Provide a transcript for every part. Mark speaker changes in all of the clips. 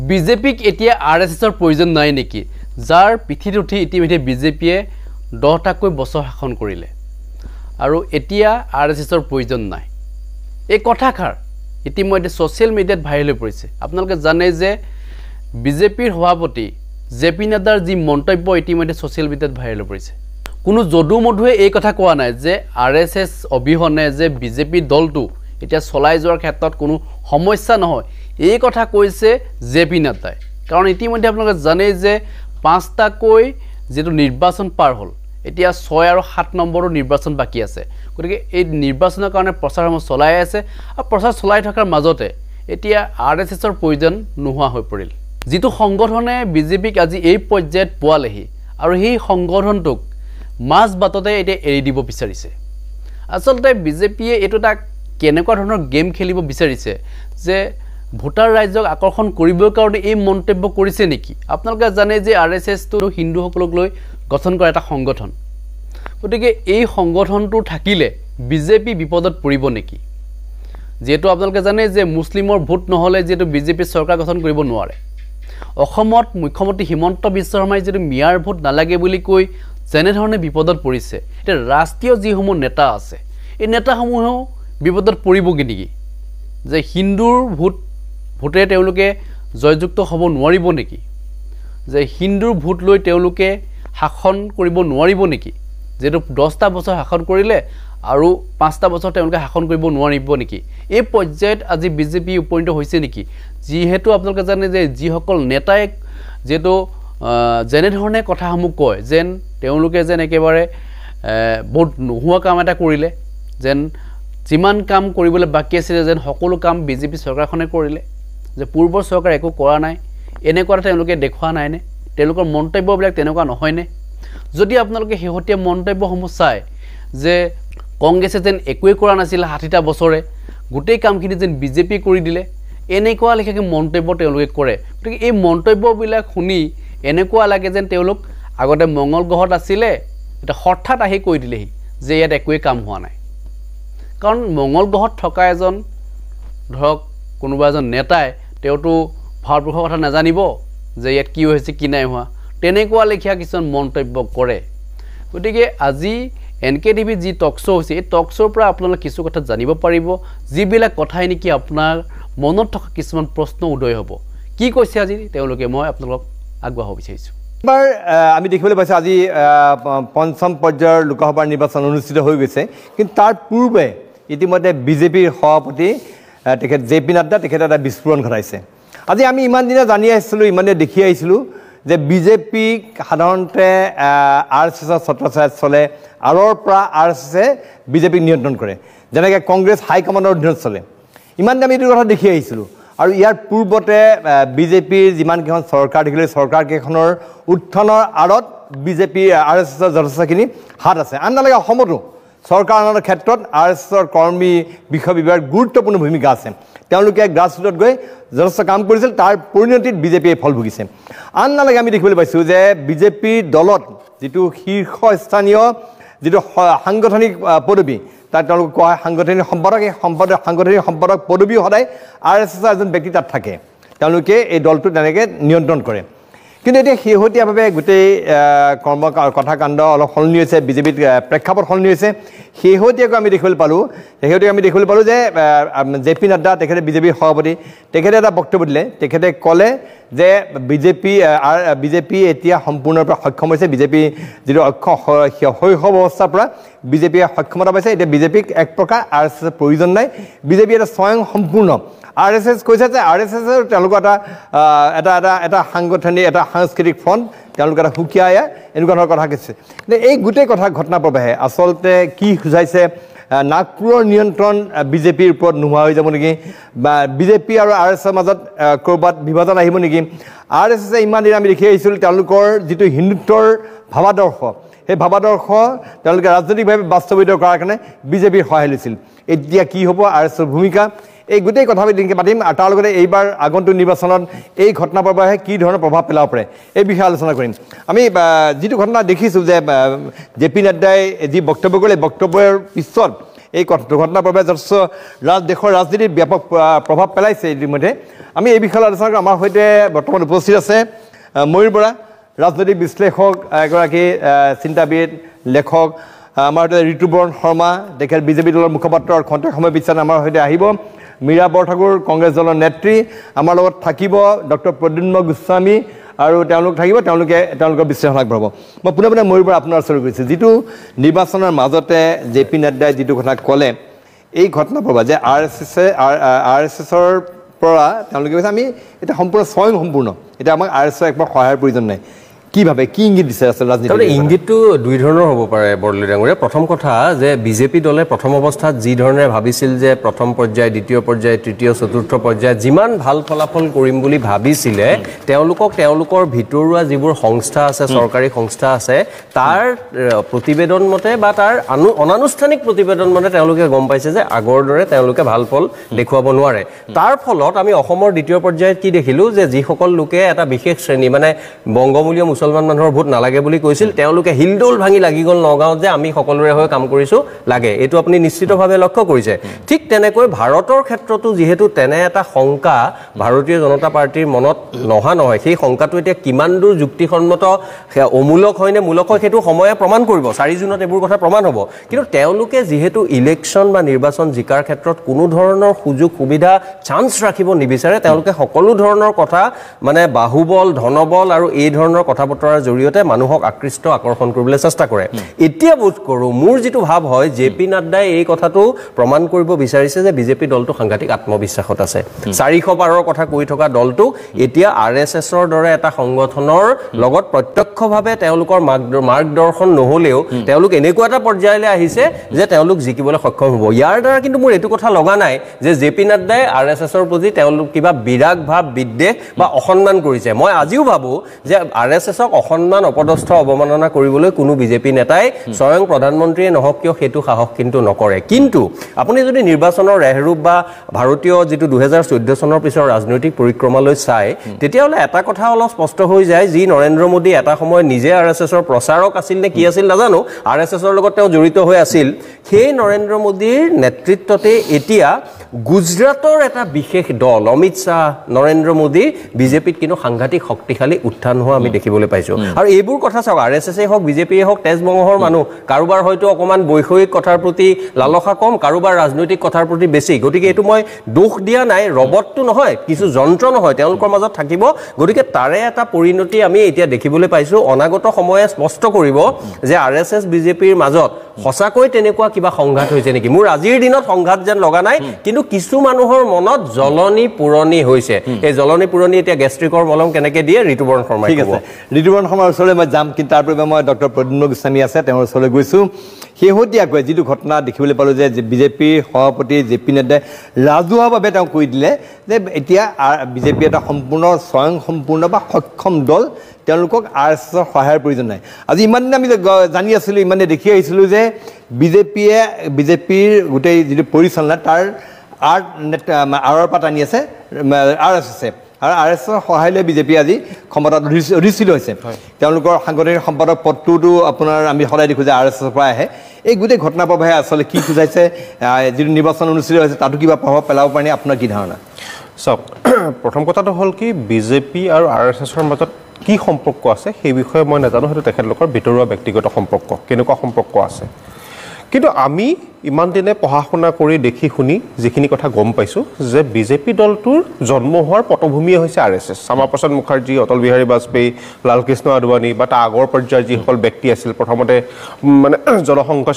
Speaker 1: বিজেপিক এতিয়া RSSৰ প্ৰয়োজন নাই নেকি যাৰ পিঠিত উঠি ইতিমধ্যে বিজেপিয়ে 10টাকৈ বছৰ শাসন কৰিলে আৰু এতিয়া RSSৰ প্ৰয়োজন নাই এই কথাষাৰ ইতিমধ্যে সোশ্যাল মিডিয়াত ভাইৰেল হৈ পৰিছে আপোনালোকে জানে যে বিজেপিৰ সভাপতি জেপি নাড্ডাৰ যি মন্তব্য ইতিমধ্যে সোশ্যাল মিডিয়াত ভাইৰেল হৈ পৰিছে কোনো যদু মধুৱে এই কথা কোৱা নাই যে RSS অবিহনে যে বিজেপি দলটো এতিয়া চলাই যোৱাৰ ক্ষেত্ৰত কোনো সমস্যা নহয় এই কথা কৈছে জেপি নাড্ডাই কাৰণ ইতিমধ্যে আপোনালোকে জানে যে 5টাকৈ যেটো নিৰ্বাচন পাৰ হ'ল এতিয়া 6 আৰু 7 নম্বৰৰ নিৰ্বাচন বাকি আছে গতিকে এই নিৰ্বাচনৰ কাৰণে প্ৰচাৰ চলাই আছে আৰু প্ৰচাৰ চলাই থকাৰ মাজতে এতিয়া RSSৰ প্ৰয়োজন নোহোৱা হৈ পৰিল যেটো সংগঠনে বিজেপিক আজি এই পৰ্যায়ত পোৱালেহি আৰু এই সংগঠনটোক মাছ বাটতে এতিয়া এৰি দিব বিচাৰিছে আসলতে বিজেপিয়ে এটোটা কেনেকুৱা ধৰণৰ গেম খেলিব বিচাৰিছে যে ভোটাৰ ৰাজ্যক আকৰ্ষণ কৰিবৰ কাৰণে এই মন্তব্য কৰিছে নেকি আপোনালোকে জানে যে RSS টো হিন্দুসকলক লৈ গঠন কৰা এটা সংগঠন গতিকে এই সংগঠনটো থাকিলে বিজেপি বিপদত পৰিব নেকি যেটো আপোনালোকে জানে যে মুছলিমৰ ভোট নহলে যেটো বিজেপি চৰকাৰ গঠন কৰিব নোৱাৰে অসমত মুখ্যমন্ত্ৰী হিমন্ত বিশ্ব শৰ্মাই যেটো মিয়াৰ ভোট নালাগে বুলি কৈ যেনে ধৰণে বিপদত পৰিছে এটা ৰাষ্ট্ৰীয় যিসমূহ নেতা আছে এই নেতাসমূহেও বিপদত পৰিব নেকি যে হিন্দুৰ ভোটে তেওঁলোকে জয়যুক্ত হ'ব নোৱাৰিব নেকি যে হিন্দুৰ ভোট লৈ তেওঁলোকে শাসন কৰিব নোৱাৰিব নেকি যেটো 10টা বছৰ শাসন কৰিলে আৰু 5টা বছৰ তেওঁলোকে শাসন কৰিব নোৱাৰিব নেকি এই পৰ্যায়ত আজি বিজেপি উপনীত হৈছে নেকি যিহেতু আপোনালোকে জানে যে যিসকল নেতাই যেটো যেনে ধৰণে কথাসমূহ কয় যেন তেওঁলোকে যেন একেবাৰে বহুত নোহোৱা কাম এটা কৰিলে যেন যিমান কাম কৰিবলৈ বাকি আছিল যেন সকলো কাম বিজেপি চৰকাৰখনে কৰিলে যে পূৰ্বৰ চৰকাৰ একো কৰা নাই এনেকুৱা তেওঁলোকে দেখুৱা নাই নে তেওঁলোকৰ মন্তব্যবিলাক তেনেকুৱা নহয় নে যদি আপোনালোকে হেহতীয়া মন্তব্যসমূহ চাই যে কংগ্ৰেছে যেন একোৱে কৰা নাছিল 60টা বছৰে গোটেই কামখিনি যেন বিজেপি কৰি দিলে এনেকুৱা লেখাকে মন্তব্য তেওঁলোকে কৰে গতিকে এই মন্তব্যবিলাক শুনি এনেকুৱা লাগে যেন তেওঁলোক আগতে মঙ্গল গ্ৰহত আছিলে এটা হঠাৎ আহি কৈ দিলেহি যে ইয়াত একোৱে কাম হোৱা নাই কাৰণ মঙ্গল গ্ৰহত থকা এজন ধৰক কোনোবা এজন নেতাই তেওঁটো ভাৰতবৰ্ষৰ কথা নাজানিব যে ইয়াত কি হৈছে কি নাই হোৱা তেনেকুৱা লেখিয়া কিছুমান মন্তব্য কৰে গতিকে আজি NKTV যি টক শ্ব' হৈছে এই টক শ্ব'ৰ পৰা আপোনালোকে কিছু কথা জানিব পাৰিব যিবিলাক কথাই নেকি আপোনাৰ মনত থকা কিছুমান প্ৰশ্ন উদয় হ'ব কি কৈছে আজি তেওঁলোকে মই আপোনালোকক আগবঢ়াব বিচাৰিছো
Speaker 2: এবাৰ আমি দেখিবলৈ পাইছো আজি পঞ্চম পৰ্যায়ৰ লোকসভা নিৰ্বাচন অনুষ্ঠিত হৈ গৈছে কিন্তু তাৰ পূৰ্বে ইতিমধ্যে বিজেপিৰ সভাপতি তেখেত জেপি নাড্ডা তেখেতে এটা বিস্ফোৰণ ঘটাইছে আজি আমি ইমান দিনে জানি আহিছিলোঁ ইমানে দেখি আহিছিলোঁ যে বিজেপি সাধাৰণতে RSSৰ ছত্ৰছায়াত চলে আৰৰ পৰা RSSে বিজেপিক নিয়ন্ত্ৰণ কৰে যেনেকৈ কংগ্ৰেছ হাইকমাণ্ডৰ অধীনত চলে ইমান আমি এইটো কথা দেখি আহিছিলোঁ আৰু ইয়াৰ পূৰ্বতে বিজেপিৰ যিমানকেইখন চৰকাৰ দেখিলে চৰকাৰকেইখনৰ উত্থানৰ আঁৰত বিজেপিৰ RSSৰ যথেষ্টখিনি হাত আছে আন নালাগে অসমতো চৰকাৰ আনাৰ ক্ষেত্ৰত RSSৰ কৰ্মী বিষয় বিভাগৰ গুৰুত্বপূৰ্ণ ভূমিকা আছে তেওঁলোকে গ্ৰাছৰুটত গৈ যথেষ্ট কাম কৰিছিল তাৰ পৰিণতিত বিজেপিয়ে ফল ভুগিছে আন নালাগে আমি দেখিবলৈ পাইছোঁ যে বিজেপিৰ দলত যিটো শীৰ্ষস্থানীয় যিটো সাংগঠনিক পদবী তাত তেওঁলোকে কোৱা হয় সাংগঠনিক সম্পাদক এই সাংগঠনিক সম্পাদক পদবীও সদায় RSSৰ এজন ব্যক্তি তাত থাকে তেওঁলোকে এই দলটো তেনেকৈ নিয়ন্ত্ৰণ কৰে কিন্তু এতিয়া শেহতীয়াভাৱে গোটেই কথাকাণ্ড অলপ সলনি হৈছে বিজেপিত প্ৰেক্ষাপট সলনি হৈছে শেহতীয়াকৈ আমি দেখিবলৈ পালোঁ যে জেপি নাড্ডা তেখেতে বিজেপিৰ সভাপতি তেখেতে এটা বক্তব্য দিলে তেখেতে ক'লে যে বিজেপি এতিয়া সম্পূৰ্ণৰূপে সক্ষম হৈছে বিজেপি যিটো শৈশৱ অৱস্থাৰ পৰা বিজেপিয়ে সক্ষমতা পাইছে এতিয়া বিজেপিক এক প্ৰকাৰ RSSৰ প্ৰয়োজন নাই বিজেপি এটা স্বয়ং সম্পূৰ্ণ RSS কৈছে যে RSSৰ তেওঁলোকৰ এটা সাংগঠনিক এটা সাংস্কৃতিক ফ্ৰণ্ট তেওঁলোকে এটা সুকীয়া এনেকুৱা ধৰণৰ কথা কৈছে কিন্তু এই গোটেই কথা ঘটনা প্ৰবাহে আচলতে কি বুজাইছে নাগপুৰৰ নিয়ন্ত্ৰণ বিজেপিৰ ওপৰত নোহোৱা হৈ যাব নেকি বা বিজেপি আৰু RSSৰ মাজত ক'ৰবাত বিভাজন আহিব নেকি RSSে ইমান দিন আমি দেখি আহিছিলোঁ তেওঁলোকৰ যিটো হিন্দুত্বৰ ভাৱাদৰ্শ সেই ভাৱাদৰ্শ তেওঁলোকে ৰাজনৈতিকভাৱে বাস্তৱায়িত কৰাৰ কাৰণে বিজেপিৰ সহায় লৈছিল এতিয়া কি হ'ব RSSৰ ভূমিকা এই গোটেই কথা পাতিম আৰু তাৰ লগতে এইবাৰ আগন্তুক নিৰ্বাচনত এই ঘটনা প্ৰবাহে কি ধৰণৰ প্ৰভাৱ পেলাব পাৰে এই বিষয়ে আলোচনা কৰিম আমি যিটো ঘটনা দেখিছোঁ যে জেপি নাড্ডাই যি বক্তব্য কৰিলে বক্তব্যৰ পিছত এই দুৰ্ঘটনাৰ বাবে যথেষ্ট দেশৰ ৰাজনীতিত ব্যাপক প্ৰভাৱ পেলাইছে ইতিমধ্যে আমি এই বিষয়ে আলোচনা কৰোঁ আমাৰ সৈতে বৰ্তমান উপস্থিত আছে ময়ূৰ বৰা ৰাজনৈতিক বিশ্লেষক এগৰাকী চিন্তাবিদ লেখক আমাৰ ঋতুবৰণ শৰ্মা তেখেত বিজেপি দলৰ মুখপাত্ৰ খন্তেক সময় পিছত আমাৰ সৈতে আহিব মীৰা বৰঠাকুৰ কংগ্ৰেছ দলৰ নেত্ৰী আমাৰ লগত থাকিব ডক্টৰ প্ৰদ্যুম্ন গোস্বামী আৰু তেওঁলোক থাকিব তেওঁলোকৰ বিশ্লেষণ আগবঢ়াব মই পোনে পোনে ময়ূৰ বৰা আপোনাৰ ওচৰত গৈছোঁ যিটো নিৰ্বাচনৰ মাজতে জেপি নাড্ডাই যিটো কথা ক'লে এই ঘটনা প্ৰভা যে আৰ এছ এছৰ পৰা তেওঁলোকে কৈছে আমি এটা সম্পূৰ্ণ স্বয়ং সম্পূৰ্ণ এতিয়া আমাক আৰ এছ এছৰ একবাৰ সহায়ৰ প্ৰয়োজন নাই কি ভাবে কি ইংগিত দিছে আছে ৰাজনীতি
Speaker 3: ইংগিতটো দুই ধৰণৰ হ'ব পাৰে বৰদলৈ ডাঙৰীয়া প্ৰথম কথা যে বিজেপি দলে প্ৰথম অৱস্থাত যি ধৰণে ভাবিছিল যে প্ৰথম পৰ্যায় দ্বিতীয় পৰ্যায় তৃতীয় চতুৰ্থ পৰ্যায় যিমান ভাল ফলাফল কৰিম বুলি ভাবিছিলে তেওঁলোকৰ ভিতৰুৱা যিবোৰ সংস্থা আছে চৰকাৰী সংস্থা আছে তাৰ প্ৰতিবেদন মতে বা তাৰ অনানুষ্ঠানিক প্ৰতিবেদন মতে তেওঁলোকে গম পাইছে যে আগৰ দৰে তেওঁলোকে ভাল ফল দেখুৱাব নোৱাৰে তাৰ ফলত আমি অসমৰ দ্বিতীয় পৰ্যায়ত কি দেখিলো যে যিসকল লোকে এটা বিশেষ শ্ৰেণী মানে বংগমূলীয় মুছলমান মানুহৰ ভোট নালাগে বুলি কৈছিল তেওঁলোকে হিলডোল ভাঙি লাগি গ'ল নগাঁৱত যে আমি সকলোৰে হৈ কাম কৰিছো লাগে এইটো আপুনি নিশ্চিতভাৱে লক্ষ্য কৰিছে ঠিক তেনেকৈ ভাৰতৰ ক্ষেত্ৰতো যিহেতু তেনে এটা শংকা ভাৰতীয় জনতা পাৰ্টিৰ মনত নহা নহয় সেই শংকাটো এতিয়া কিমান দূৰ যুক্তিসন্মত অমূলক হয় নে মূলক হয় সেইটো সময়ে প্ৰমাণ কৰিব 4 জুনত এইবোৰ কথা প্ৰমাণ হ'ব কিন্তু তেওঁলোকে যিহেতু ইলেকশ্যন বা নিৰ্বাচন জিকাৰ ক্ষেত্ৰত কোনো ধৰণৰ সুযোগ সুবিধা চান্স ৰাখিব নিবিচাৰে তেওঁলোকে সকলো ধৰণৰ কথা মানে বাহুবল ধনবল আৰু এই ধৰণৰ কথা বতৰাৰ জৰিয়তে মানুহক আকৰ্ষণ কৰিবলৈ চেষ্টা কৰে এতিয়া বোধ কৰোঁ মোৰ যিটো ভাৱ হয় জেপি নাড্ডাই এই কথাটো প্ৰমাণ কৰিব বিচাৰিছে যে বিজেপি দলটো সাংঘাতিক আত্মবিশ্বাসত আছে 400 পাৰৰ কথা কৈ থকা দলটো এতিয়া আৰএছএছৰ দৰে এটা সংগঠনৰ লগত প্ৰত্যক্ষভাৱে তেওঁলোকৰ মাৰ্গদৰ্শন নহলেও তেওঁলোক এনেকুৱা এটা পৰ্যায়লৈ আহিছে যে তেওঁলোক জিকিবলৈ সক্ষম হ'ব ইয়াৰ দ্বাৰা কিন্তু মোৰ এইটো কথা লগা নাই যে জেপি নাড্ডাই আৰএছএছৰ প্ৰতি তেওঁলোক কিবা বিৰাগ ভাৱ বিদ্বেষ বা অসন্মান কৰিছে মই আজিও ভাবোঁ যে আৰএছএছক অসন্মান অপদস্থ অৱমাননা কৰিবলৈ কোনো বিজেপি নেতাই স্বয়ং প্ৰধানমন্ত্ৰীয়ে নহওক কিয় সেইটো সাহস কিন্তু নকৰে কিন্তু আপুনি যদি নিৰ্বাচনৰ ৰেহৰূপ বা ভাৰতীয় যিটো 2014 চনৰ পিছৰ ৰাজনৈতিক পৰিক্ৰমালৈ চাই তেতিয়াহ'লে এটা কথা অলপ স্পষ্ট হৈ যায় যি নৰেন্দ্ৰ মোদী এটা সময় নিজে আৰএছএছৰ প্ৰচাৰক আছিল নে কি আছিল নাজানো আৰএছএছৰ লগত তেওঁ জড়িত হৈ আছিল সেই নৰেন্দ্ৰ মোদীৰ নেতৃত্বতে এতিয়া গুজৰাটৰ এটা বিশেষ দল অমিত শাহ নৰেন্দ্ৰ মোদী বিজেপিত কিন্তু সাংঘাতিক শক্তিশালী উত্থান হোৱা আমি দেখিবলৈ পাইছো আৰু এইবোৰ কথা চাওক আৰএছএছই হওক বিজেপিয়ে হওক তেজমঙহৰ মানুহ কাৰোবাৰ হয়তো অকমান বৈষয়িক কথাৰ প্ৰতি লালসা কম কাৰোবাৰ ৰাজনৈতিক কথাৰ প্ৰতি বেছি গতিকে এইটো মই দোষ দিয়া নাই ৰবটটো নহয় কিছু যন্ত্ৰ নহয় তেওঁলোকৰ মাজত থাকিব গতিকে তাৰে এটা পৰিণতি আমি এতিয়া দেখিবলৈ পাইছো অনাগত সময়ে স্পষ্ট কৰিব যে আৰএছএছ বিজেপিৰ মাজত সঁচাকৈ তেনেকুৱা কিবা সংঘাত হৈছে নেকি মোৰ আজিৰ দিনত সংঘাত যেন লগা নাই কিন্তু কিছু মানুহৰ মনত জ্বলনি পুৰণি হৈছে এই জ্বলনি পুৰণি এতিয়া গেষ্ট্ৰিকৰ মলম কেনেকৈ দিয়ে ঋতুবৰণ শৰ্মা
Speaker 2: ঠিক আছে ঋতুবৰণ শৰ্মাৰ ওচৰলৈ মই যাম কিন্তু তাৰ পূৰ্বে মই ডক্টৰ প্ৰদ্যুম্ন গোস্বামী আছে তেওঁৰ ওচৰলৈ গৈছোঁ শেহতীয়াকৈ যিটো ঘটনা দেখিবলৈ পালোঁ যে বিজেপিৰ সভাপতি জেপি নাড্ডাই ৰাজহুৱাভাৱে তেওঁ কৈ দিলে যে এতিয়া বিজেপি এটা সম্পূৰ্ণ স্বয়ং সম্পূৰ্ণ বা সক্ষম দল তেওঁলোকক আৰ এছ এছৰ সহায়ৰ প্ৰয়োজন নাই আজি ইমান দিনে আমি জানি আছিলোঁ ইমানে দেখি আহিছিলোঁ যে বিজেপিৰ গোটেই যিটো পৰিচালনা তাৰ আঁৰৰ পৰা টানি আছে আৰ এছ এছে আৰু আৰ এছ এছৰ সহায় লৈ বিজেপি আজি ক্ষমতাত অধিষ্ঠিত হৈছে তেওঁলোকৰ সাংগঠনিক সম্পাদক পদটোতো আপোনাৰ আমি সদায় দেখোঁ যে আৰ এছ এছৰ পৰা আহে এই গোটেই ঘটনা প্ৰবাহে আচলতে কি বুজাইছে যিটো নিৰ্বাচন অনুষ্ঠিত হৈছে তাতো কিবা প্ৰভাৱ পেলাব পাৰেনে আপোনাৰ কি ধাৰণা
Speaker 4: চাওক প্ৰথম কথাটো হ'ল কি বিজেপি আৰু আৰ এছ এছৰ মাজত কি সম্পৰ্ক আছে সেই বিষয়ে মই নাজানো সেইটো তেখেতলোকৰ ভিতৰুৱা ব্যক্তিগত সম্পৰ্ক কেনেকুৱা সম্পৰ্ক আছে কিন্তু আমি ইমান দিনে পঢ়া শুনা কৰি দেখি শুনি যিখিনি কথা গম পাইছোঁ যে বিজেপি দলটোৰ জন্ম হোৱাৰ পটভূমিয়ে হৈছে R S S Shyamaprasad Mukherjee Atal Bihari Vajpayee Lalkrishna Advani বা তাৰ আগৰ পৰ্যায়ৰ যিসকল ব্যক্তি আছিল প্ৰথমতে মানে জনসংঘ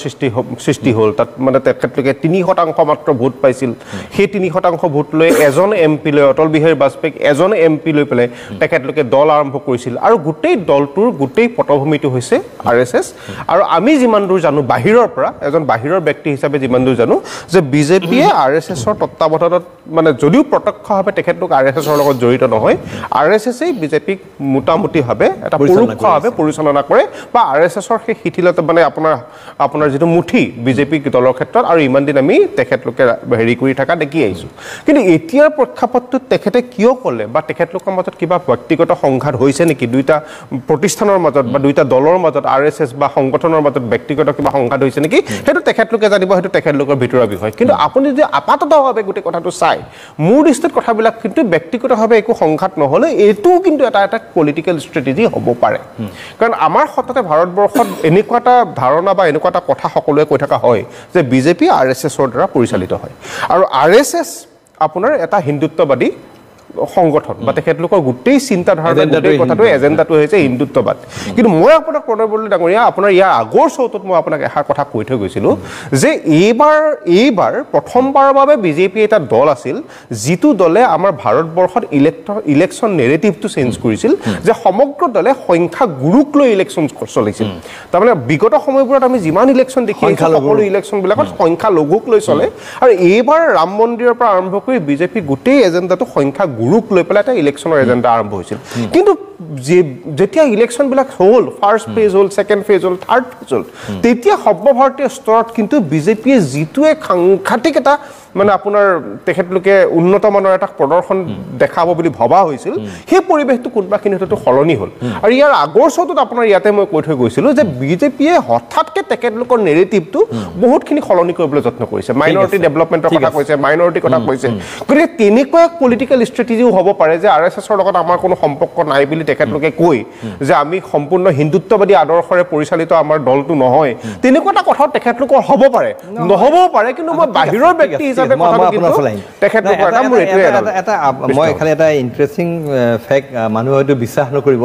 Speaker 4: সৃষ্টি হ'ল তাত মানে তেখেতলোকে 3% মাত্ৰ ভোট পাইছিল সেই 3% ভোট লৈ এজন এম পি লৈ অটল বিহাৰী বাজপেয়ীক এজন এম পি লৈ পেলাই তেখেতলোকে দল আৰম্ভ কৰিছিল আৰু গোটেই দলটোৰ গোটেই পটভূমিটো হৈছে আৰ এছ এছ আৰু আমি যিমান দূৰ জানো বাহিৰৰ পৰা এজন বাহিৰৰ ব্যক্তি হিচাপে যিমান দূৰ জানো যে বিজেপিয়ে আৰ এছ এছৰ তত্ত্বাৱধানত মানে যদিও প্ৰত্যক্ষভাৱে তেখেতলোক আৰ এছ এছৰ লগত জড়িত নহয় আৰ এছ এছেই বিজেপিক মোটামুটিভাৱে এটা পৰোক্ষভাৱে পৰিচালনা কৰে বা আৰ এছ এছৰ সেই শিথিলতা মানে আপোনাৰ যিটো মুঠি বিজেপি দলৰ ক্ষেত্ৰত আৰু ইমান দিন আমি তেখেতলোকে হেৰি কৰি থকা দেখি আহিছোঁ কিন্তু এতিয়াৰ প্ৰেক্ষাপটটোত তেখেতে কিয় ক'লে বা তেখেতলোকৰ মাজত কিবা ব্যক্তিগত সংঘাত হৈছে নেকি দুইটা প্ৰতিষ্ঠানৰ মাজত বা দুইটা দলৰ মাজত আৰ এছ এছ বা সংগঠনৰ মাজত ব্যক্তিগত কিবা সংঘাত হৈছে নেকি সেইটো তেখেতলোকে জানিব পাতিব সেইটো তেখেতলোকৰ ভিতৰুৱা বিষয় কিন্তু আপুনি যদি আপাততভাৱে গোটেই কথাটো চাই মোৰ দৃষ্টিত কথাবিলাক কিন্তু ব্যক্তিগতভাৱে একো সংঘাত নহ'লে এইটোও কিন্তু এটা পলিটিকেল ষ্ট্ৰেটেজি হ'ব পাৰে কাৰণ আমাৰ সততে ভাৰতবৰ্ষত এনেকুৱা এটা ধাৰণা বা এনেকুৱা এটা কথা সকলোৱে কৈ থকা হয় যে বিজেপি RSSৰ দ্বাৰা পৰিচালিত হয় আৰু RSS আপোনাৰ এটা হিন্দুত্ববাদী সংগঠন বা তেখেতলোকৰ গোটেই চিন্তাধাৰা গোটেই কথাটো এজেণ্ডাটো হৈছে হিন্দুত্ববাদ কিন্তু মই আপোনাক প্ৰণৱ বৰদলৈ ডাঙৰীয়া আপোনাৰ ইয়াৰ আগৰ শ্ব'টোত মই আপোনাক এষাৰ কথা কৈ থৈ গৈছিলোঁ যে এইবাৰ প্ৰথমবাৰৰ বাবে বিজেপি এটা দল আছিল যিটো দলে আমাৰ ভাৰতবৰ্ষত ইলেকশ্যন নেৰেটিভটো চেঞ্জ কৰিছিল যে সমগ্ৰ দলে সংখ্যা গুৰুক লৈ ইলেকশ্যন চলিছিল তাৰমানে বিগত সময়বোৰত আমি যিমান ইলেকশ্যন দেখি আহিছোঁ সকলো ইলেকশ্যনবিলাকত সংখ্যা লঘুক লৈ চলে আৰু এইবাৰ ৰাম মন্দিৰৰ পৰা আৰম্ভ কৰি বিজেপি গোটেই এজেণ্ডাটো সংখ্যা গুৰুক লৈ পেলাই এটা ইলেকশ্যনৰ এজেণ্ডা আৰম্ভ হৈছিল কিন্তু যেতিয়া ইলেকশ্যনবিলাক হ'ল ফাৰ্ষ্ট ফেজ হ'ল ছেকেণ্ড ফেজ হ'ল থাৰ্ড ফেজ হ'ল তেতিয়া সৰ্বভাৰতীয় স্তৰত কিন্তু বিজেপিয়ে যিটোৱে সাংঘাতিক এটা মানে আপোনাৰ তেখেতলোকে উন্নত মানৰ এটা প্ৰদৰ্শন দেখাব বুলি ভবা হৈছিল সেই পৰিৱেশটো কোনোবাখিনি হয়তো সলনি হ'ল আৰু ইয়াৰ আগৰ শ্ব'টোত আপোনাৰ ইয়াতে মই কৈ থৈ গৈছিলোঁ যে বিজেপিয়ে হঠাৎকে তেখেতলোকৰ নেৰেটিভটো বহুতখিনি সলনি কৰিবলৈ যত্ন কৰিছে মাইনৰিটি ডেভেলপমেণ্টৰ কথা কৈছে মাইনৰিটিৰ কথা কৈছে গতিকে তেনেকুৱা এক পলিটিকেল ষ্ট্ৰেটেজিও হ'ব পাৰে যে RSSৰ লগত আমাৰ কোনো সম্পৰ্ক নাই বুলি তেখেতলোকে কৈ যে আমি সম্পূৰ্ণ হিন্দুত্ববাদী আদৰ্শৰে পৰিচালিত আমাৰ দলটো নহয় তেনেকুৱা এটা কথা তেখেতলোকৰ হ'ব পাৰে নহ'বও পাৰে কিন্তু মই বাহিৰৰ ব্যক্তি হিচাপে
Speaker 2: মই খালি এটা ইণ্টাৰেষ্টিং ফেক্ট মানুহে হয়তো বিশ্বাস নকৰিব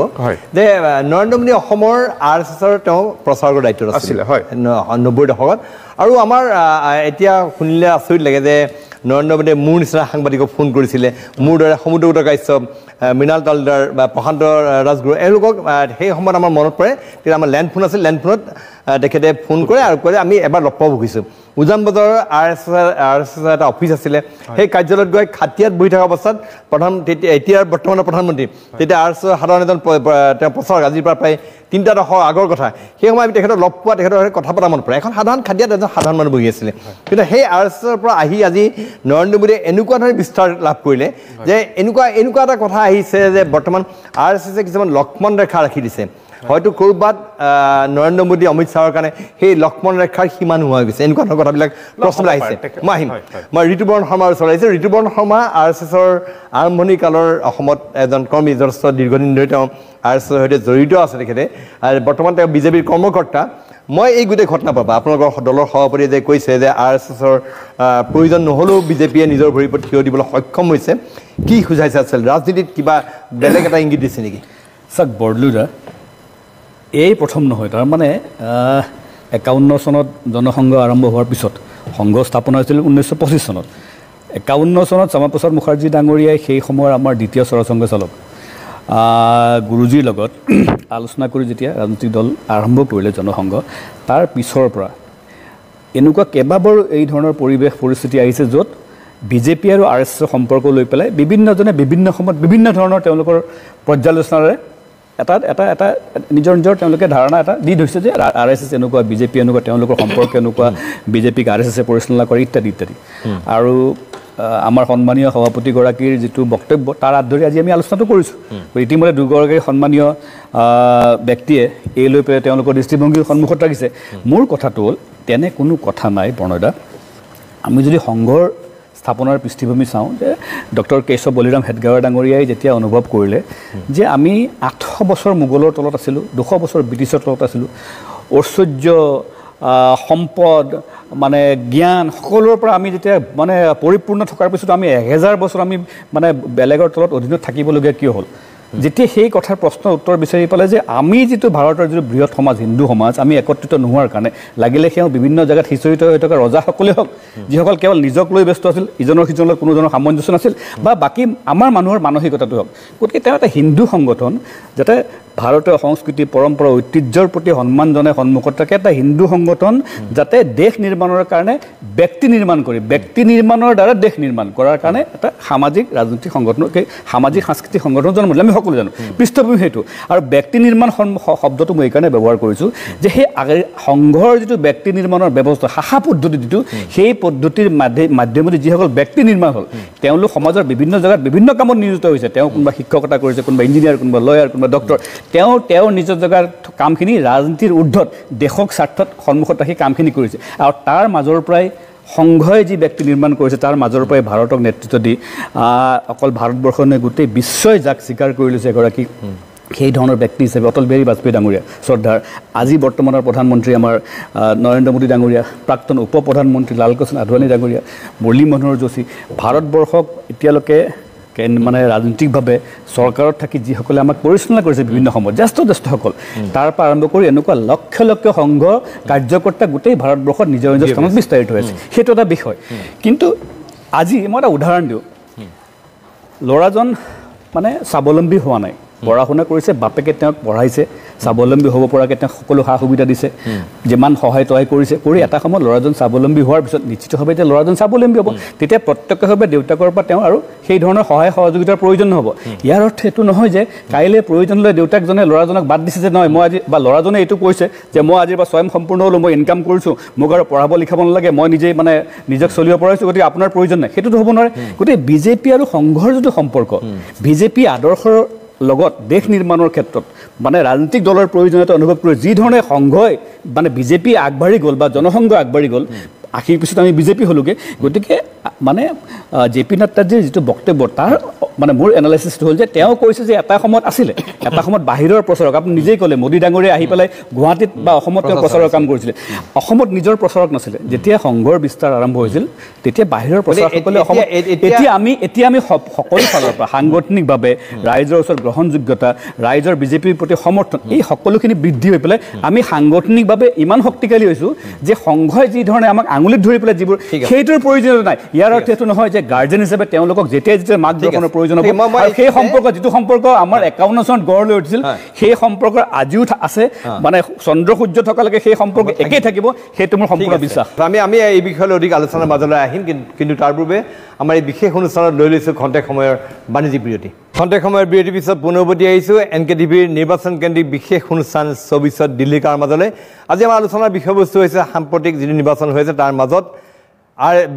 Speaker 2: যে নৰেন্দ্ৰ মোদী অসমৰ RSSৰ তেওঁ প্ৰচাৰকৰ দায়িত্বত আছিলে 90 দশকত আৰু আমাৰ এতিয়া শুনিলে আচৰিত লাগে যে নৰেন্দ্ৰ মোদীয়ে মোৰ নিচিনা সাংবাদিকক ফোন কৰিছিলে মোৰ দৰে সমুদ্ৰগত কাশ্যপ মৃণাল তালুকদাৰ বা প্ৰশান্ত ৰাজগুৰু এওঁলোকক সেই সময়ত আমাৰ মনত পৰে তেতিয়া আমাৰ লেণ্ড ফোন আছিল লেণ্ড ফোনত তেখেতে ফোন কৰে আৰু কয় আমি এবাৰ লগ পাব খুজিছোঁ উজান বজাৰৰ RSS এটা অফিচ আছিলে সেই কাৰ্যালয়ত গৈ খাটিয়াত বহি থকা অৱস্থাত এতিয়াৰ বৰ্তমানৰ প্ৰধানমন্ত্ৰী তেতিয়া RSS সাধাৰণ এজন তেওঁ প্ৰচাৰক আজিৰ পৰা প্ৰায় 3টা দশক আগৰ কথা সেই সময় আমি তেখেতক লগ পোৱা তেখেতৰ কথা পতা মনত পৰে এখন সাধাৰণ খাটিয়াত এজন সাধাৰণ মানুহ বহি আছিলে কিন্তু সেই RSSৰ পৰা আহি আজি নৰেন্দ্ৰ মোদীয়ে এনেকুৱা ধৰণে বিস্তাৰ লাভ কৰিলে যে এনেকুৱা এটা কথা আহিছে যে বৰ্তমান RSSে কিছুমান লক্ষ্মণ ৰেখা ৰাখি দিছে হয়তো ক'ৰবাত নৰেন্দ্ৰ মোদী অমিত শ্বাহৰ কাৰণে সেই লক্ষ্মণ ৰেখাৰ সীমা নোহোৱা হৈ গৈছে এনেকুৱা ধৰণৰ কথাবিলাক প্ৰশ্ন আহিছে মই আহিম মই ঋতুপৰ্ণ শৰ্মাৰ ওচৰত আহিছোঁ ঋতুপৰ্ণ শৰ্মা RSSৰ আৰম্ভণি কালৰ অসমত এজন কৰ্মী যথেষ্ট দীৰ্ঘদিন ধৰি তেওঁ RSSৰ সৈতে জড়িত আছে তেখেতে আৰু বৰ্তমান তেওঁ বিজেপিৰ কৰ্মকৰ্তা মই এই গোটেই ঘটনা পাবা আপোনালোকৰ দলৰ সভাপতিয়ে যে কৈছে যে RSSৰ প্ৰয়োজন নহ'লেও বিজেপিয়ে নিজৰ ভৰিৰ ওপৰত থিয় দিবলৈ সক্ষম হৈছে কি বুজাইছে আচলতে ৰাজনীতিত কিবা বেলেগ এটা ইংগিত দিছে নেকি
Speaker 5: চাওক বৰদলৈদা এই প্ৰথম নহয় তাৰমানে 51 চনত জনসংঘ আৰম্ভ হোৱাৰ পিছত সংঘ স্থাপন হৈছিল 1925 চনত 51 চনত শ্যামাপ্ৰসাদ মুখাৰ্জী ডাঙৰীয়াই সেই সময়ৰ আমাৰ দ্বিতীয় সৰসংঘ চালক গুৰুজীৰ লগত আলোচনা কৰি যেতিয়া ৰাজনৈতিক দল আৰম্ভ কৰিলে জনসংঘ তাৰ পিছৰ পৰা এনেকুৱা কেইবাবাৰো এই ধৰণৰ পৰিৱেশ পৰিস্থিতি আহিছে য'ত বিজেপি আৰু RSSৰ সম্পৰ্ক লৈ পেলাই বিভিন্নজনে বিভিন্ন সময়ত বিভিন্ন ধৰণৰ তেওঁলোকৰ পৰ্যালোচনাৰে এটা নিজৰ তেওঁলোকে ধাৰণা এটা দি ধৰিছে যে RSS এনেকুৱা বিজেপি এনেকুৱা তেওঁলোকৰ সম্পৰ্ক এনেকুৱা বিজেপিক RSSে পৰিচালনা কৰে ইত্যাদি ইত্যাদি আৰু আমাৰ সন্মানীয় সভাপতিগৰাকীৰ যিটো বক্তব্য তাৰ আধাৰি আজি আমি আলোচনাটো কৰিছোঁ ইতিমধ্যে দুগৰাকী সন্মানীয় ব্যক্তিয়ে এই লৈ পেলাই তেওঁলোকৰ দৃষ্টিভংগীৰ সন্মুখত ৰাখিছে মোৰ কথাটো হ'ল তেনে কোনো কথা নাই প্ৰণয়দা আমি যদি সংঘৰ স্থাপনাৰ পৃষ্ঠভূমি চাওঁ যে ডক্টৰ কেশৱ বলিৰাম হেডগাঁৱৰ ডাঙৰীয়াই যেতিয়া অনুভৱ কৰিলে যে আমি 800 বছৰ মোগলৰ তলত আছিলোঁ 200 বছৰ ব্ৰিটিছৰ তলত আছিলোঁ ঐশ্বৰ্য সম্পদ মানে জ্ঞান সকলোৰ পৰা আমি যেতিয়া মানে পৰিপূৰ্ণ থকাৰ পিছত আমি 1000 বছৰ আমি মানে বেলেগৰ তলত অধীনত থাকিবলগীয়া কিয় হ'ল যেতিয়া সেই কথাৰ প্ৰশ্নৰ উত্তৰ বিচাৰি পালে যে আমি যিটো ভাৰতৰ যিটো বৃহৎ সমাজ হিন্দু সমাজ আমি একত্ৰিত নোহোৱাৰ কাৰণে লাগিলে সেও বিভিন্ন জায়গাত সিঁচৰিত হৈ থকা ৰজাসকলে হওক যিসকল কেৱল নিজক লৈ ব্যস্ত আছিল ইজনৰ সিজনৰ কোনো ধৰণৰ সামঞ্জস্য নাছিল বা বাকী আমাৰ মানুহৰ মানসিকতাটো হওক গতিকে তেওঁ এটা হিন্দু সংগঠন যাতে ভাৰতীয় সংস্কৃতি পৰম্পৰা ঐতিহ্যৰ প্ৰতি সন্মান জনাই সন্মুখত থাকে এটা হিন্দু সংগঠন যাতে দেশ নিৰ্মাণৰ কাৰণে ব্যক্তি নিৰ্মাণ কৰি ব্যক্তি নিৰ্মাণৰ দ্বাৰা দেশ নিৰ্মাণ কৰাৰ কাৰণে এটা সামাজিক ৰাজনৈতিক সংগঠন সামাজিক সাংস্কৃতিক সংগঠন জন্ম দিলে আমি সকলো জানো পৃষ্ঠভূমি সেইটো আৰু ব্যক্তি নিৰ্মাণ শব্দটো মই এইকাৰণে ব্যৱহাৰ কৰিছোঁ যে সেই সংঘৰ যিটো ব্যক্তি নিৰ্মাণৰ ব্যৱস্থা শাখা পদ্ধতি যিটো সেই পদ্ধতিৰ মাধ্যমেদি যিসকল ব্যক্তি নিৰ্মাণ হ'ল তেওঁলোক সমাজৰ বিভিন্ন জেগাত বিভিন্ন কামত নিয়োজিত হৈছে তেওঁ কোনোবা শিক্ষকতা কৰিছে কোনোবা ইঞ্জিনিয়াৰ কোনোবা লয়াৰ কোনোবা ডক্টৰ তেওঁৰ নিজৰ জেগাৰ কামখিনি ৰাজনীতিৰ ঊৰ্ধত দেশক স্বাৰ্থত সন্মুখত ৰাখি কামখিনি কৰিছে আৰু তাৰ মাজৰ পৰাই সংঘই যি ব্যক্তি নিৰ্মাণ কৰিছে তাৰ মাজৰ পৰাই ভাৰতক নেতৃত্ব দি অকল ভাৰতবৰ্ষৰ নহয় গোটেই বিশ্বই যাক স্বীকাৰ কৰি লৈছে এগৰাকী সেই ধৰণৰ ব্যক্তি হিচাপে অটল বিহাৰী বাজপেয়ী ডাঙৰীয়া শ্ৰদ্ধাৰ আজি বৰ্তমানৰ প্ৰধানমন্ত্ৰী আমাৰ নৰেন্দ্ৰ মোদী ডাঙৰীয়া প্ৰাক্তন উপ প্ৰধানমন্ত্ৰী লালকৃষ্ণ আদৱানী ডাঙৰীয়া মুৰলী মনোহৰ যোশী ভাৰতবৰ্ষক এতিয়ালৈকে মানে ৰাজনৈতিকভাৱে চৰকাৰত থাকি যিসকলে আমাক পৰিচালনা কৰিছে বিভিন্ন সময়ত জ্যেষ্ঠসকল তাৰ পৰা আৰম্ভ কৰি এনেকুৱা লক্ষ লক্ষ সংঘ কাৰ্যকৰ্তা গোটেই ভাৰতবৰ্ষত নিজৰ নিজৰ স্থানত বিস্তাৰিত হৈ আছে সেইটো এটা বিষয় কিন্তু আজি মই এটা উদাহৰণ দিওঁ ল'ৰাজন মানে স্বাৱলম্বী হোৱা নাই পঢ়া শুনা কৰিছে বাপেকে তেওঁক পঢ়াইছে স্বাৱলম্বী হ'ব পৰাকৈ তেওঁক সকলো সা সুবিধা দিছে যিমান সহায় তহায় কৰিছে কৰি এটা সময়ত ল'ৰাজন স্বাৱলম্বী হোৱাৰ পিছত নিশ্চিতভাৱে এতিয়া ল'ৰাজন স্বাৱলম্বী হ'ব তেতিয়া প্ৰত্যক্ষভাৱে দেউতাকৰ পৰা তেওঁ আৰু সেই ধৰণৰ সহায় সহযোগিতাৰ প্ৰয়োজন নহ'ব ইয়াৰ অৰ্থ এইটো নহয় যে কাইলৈ প্ৰয়োজন হ'লে দেউতাকজনে ল'ৰাজনক বাদ দিছে যে নহয় মই আজি বা ল'ৰাজনে এইটো কৈছে যে মই আজিৰ পৰা স্বয়ং সম্পূৰ্ণ হ'লোঁ মই ইনকাম কৰিছোঁ মোক আৰু পঢ়াব লিখাব নালাগে মই নিজেই মানে নিজক চলিব পাৰিছোঁ গতিকে আপোনাৰ প্ৰয়োজন নাই সেইটোতো হ'ব নোৱাৰে গতিকে বিজেপি আৰু সংঘৰ যিটো সম্পৰ্ক বিজেপি আদৰ্শৰ লগত দেশ নিৰ্মাণৰ ক্ষেত্ৰত মানে ৰাজনৈতিক দলৰ প্ৰয়োজনীয়তা অনুভৱ কৰি যি ধৰণে সংঘই মানে বিজেপি আগবাঢ়ি গ'ল বা জনসংঘ আগবাঢ়ি গ'ল আশীৰ পিছত আমি বিজেপি হ'লোগৈ গতিকে মানে জে পি নাড্ডাজীৰ যিটো বক্তব্য তাৰ মানে মোৰ এনালাইচিছটো হ'ল যে তেওঁ কৈছে যে এটা সময়ত আছিলে এটা সময়ত বাহিৰৰ প্ৰচাৰক আপুনি নিজেই ক'লে মোদী ডাঙৰীয়া আহি পেলাই গুৱাহাটীত বা অসমত তেওঁ প্ৰচাৰৰ কাম কৰিছিলে অসমত নিজৰ প্ৰচাৰক নাছিলে যেতিয়া সংঘৰ বিস্তাৰ আৰম্ভ হৈছিল তেতিয়া বাহিৰৰ প্ৰচাৰকসকলে অসমত এতিয়া আমি সকলো ফালৰ পৰা সাংগঠনিকভাৱে ৰাইজৰ ওচৰত গ্ৰহণযোগ্যতা ৰাইজৰ বিজেপিৰ প্ৰতি সমৰ্থন এই সকলোখিনি বৃদ্ধি হৈ পেলাই আমি সাংগঠনিকভাৱে ইমান শক্তিশালী হৈছোঁ যে সংঘই যি ধৰণে আমাক আঙুলিত ধৰি পেলাই যিবোৰ সেইটোৰ প্ৰয়োজনীয়তা নাই ইয়াৰ অৰ্থ এইটো নহয় যে গাৰ্জেন হিচাপে তেওঁলোকক যেতিয়া যেতিয়া মাৰ্গদৰ্শনৰ প্ৰয়োজন হ'ব সেই সম্পৰ্ক যিটো সম্পৰ্ক আমাৰ 51 চনত গঢ় লৈ উঠিছিল সেই সম্পৰ্ক আজিও আছে মানে চন্দ্ৰ সূৰ্য থকালৈকে সেই সম্পৰ্ক একেই থাকিব সেইটো মোৰ সম্পূৰ্ণ বিশ্বাস
Speaker 2: আমি এই বিষয়লৈ অধিক আলোচনাৰ মাজলৈ আহিম কিন্তু তাৰ পূৰ্বে আমাৰ এই বিশেষ অনুষ্ঠানত লৈ লৈছোঁ খন্তেক সময়ৰ বাণিজ্যিক বিৰতি খন্তেক সময়ৰ বিৰতিৰ পিছত পুনৰবৰ্তী আহিছোঁ NKTVৰ নিৰ্বাচন কেন্দ্ৰিক বিশেষ অনুষ্ঠান 24 দিল্লীকাৰ মাজলৈ আজি আমাৰ আলোচনাৰ বিষয়বস্তু হৈছে সাম্প্ৰতিক যিটো নিৰ্বাচন হৈছে তাৰ মাজত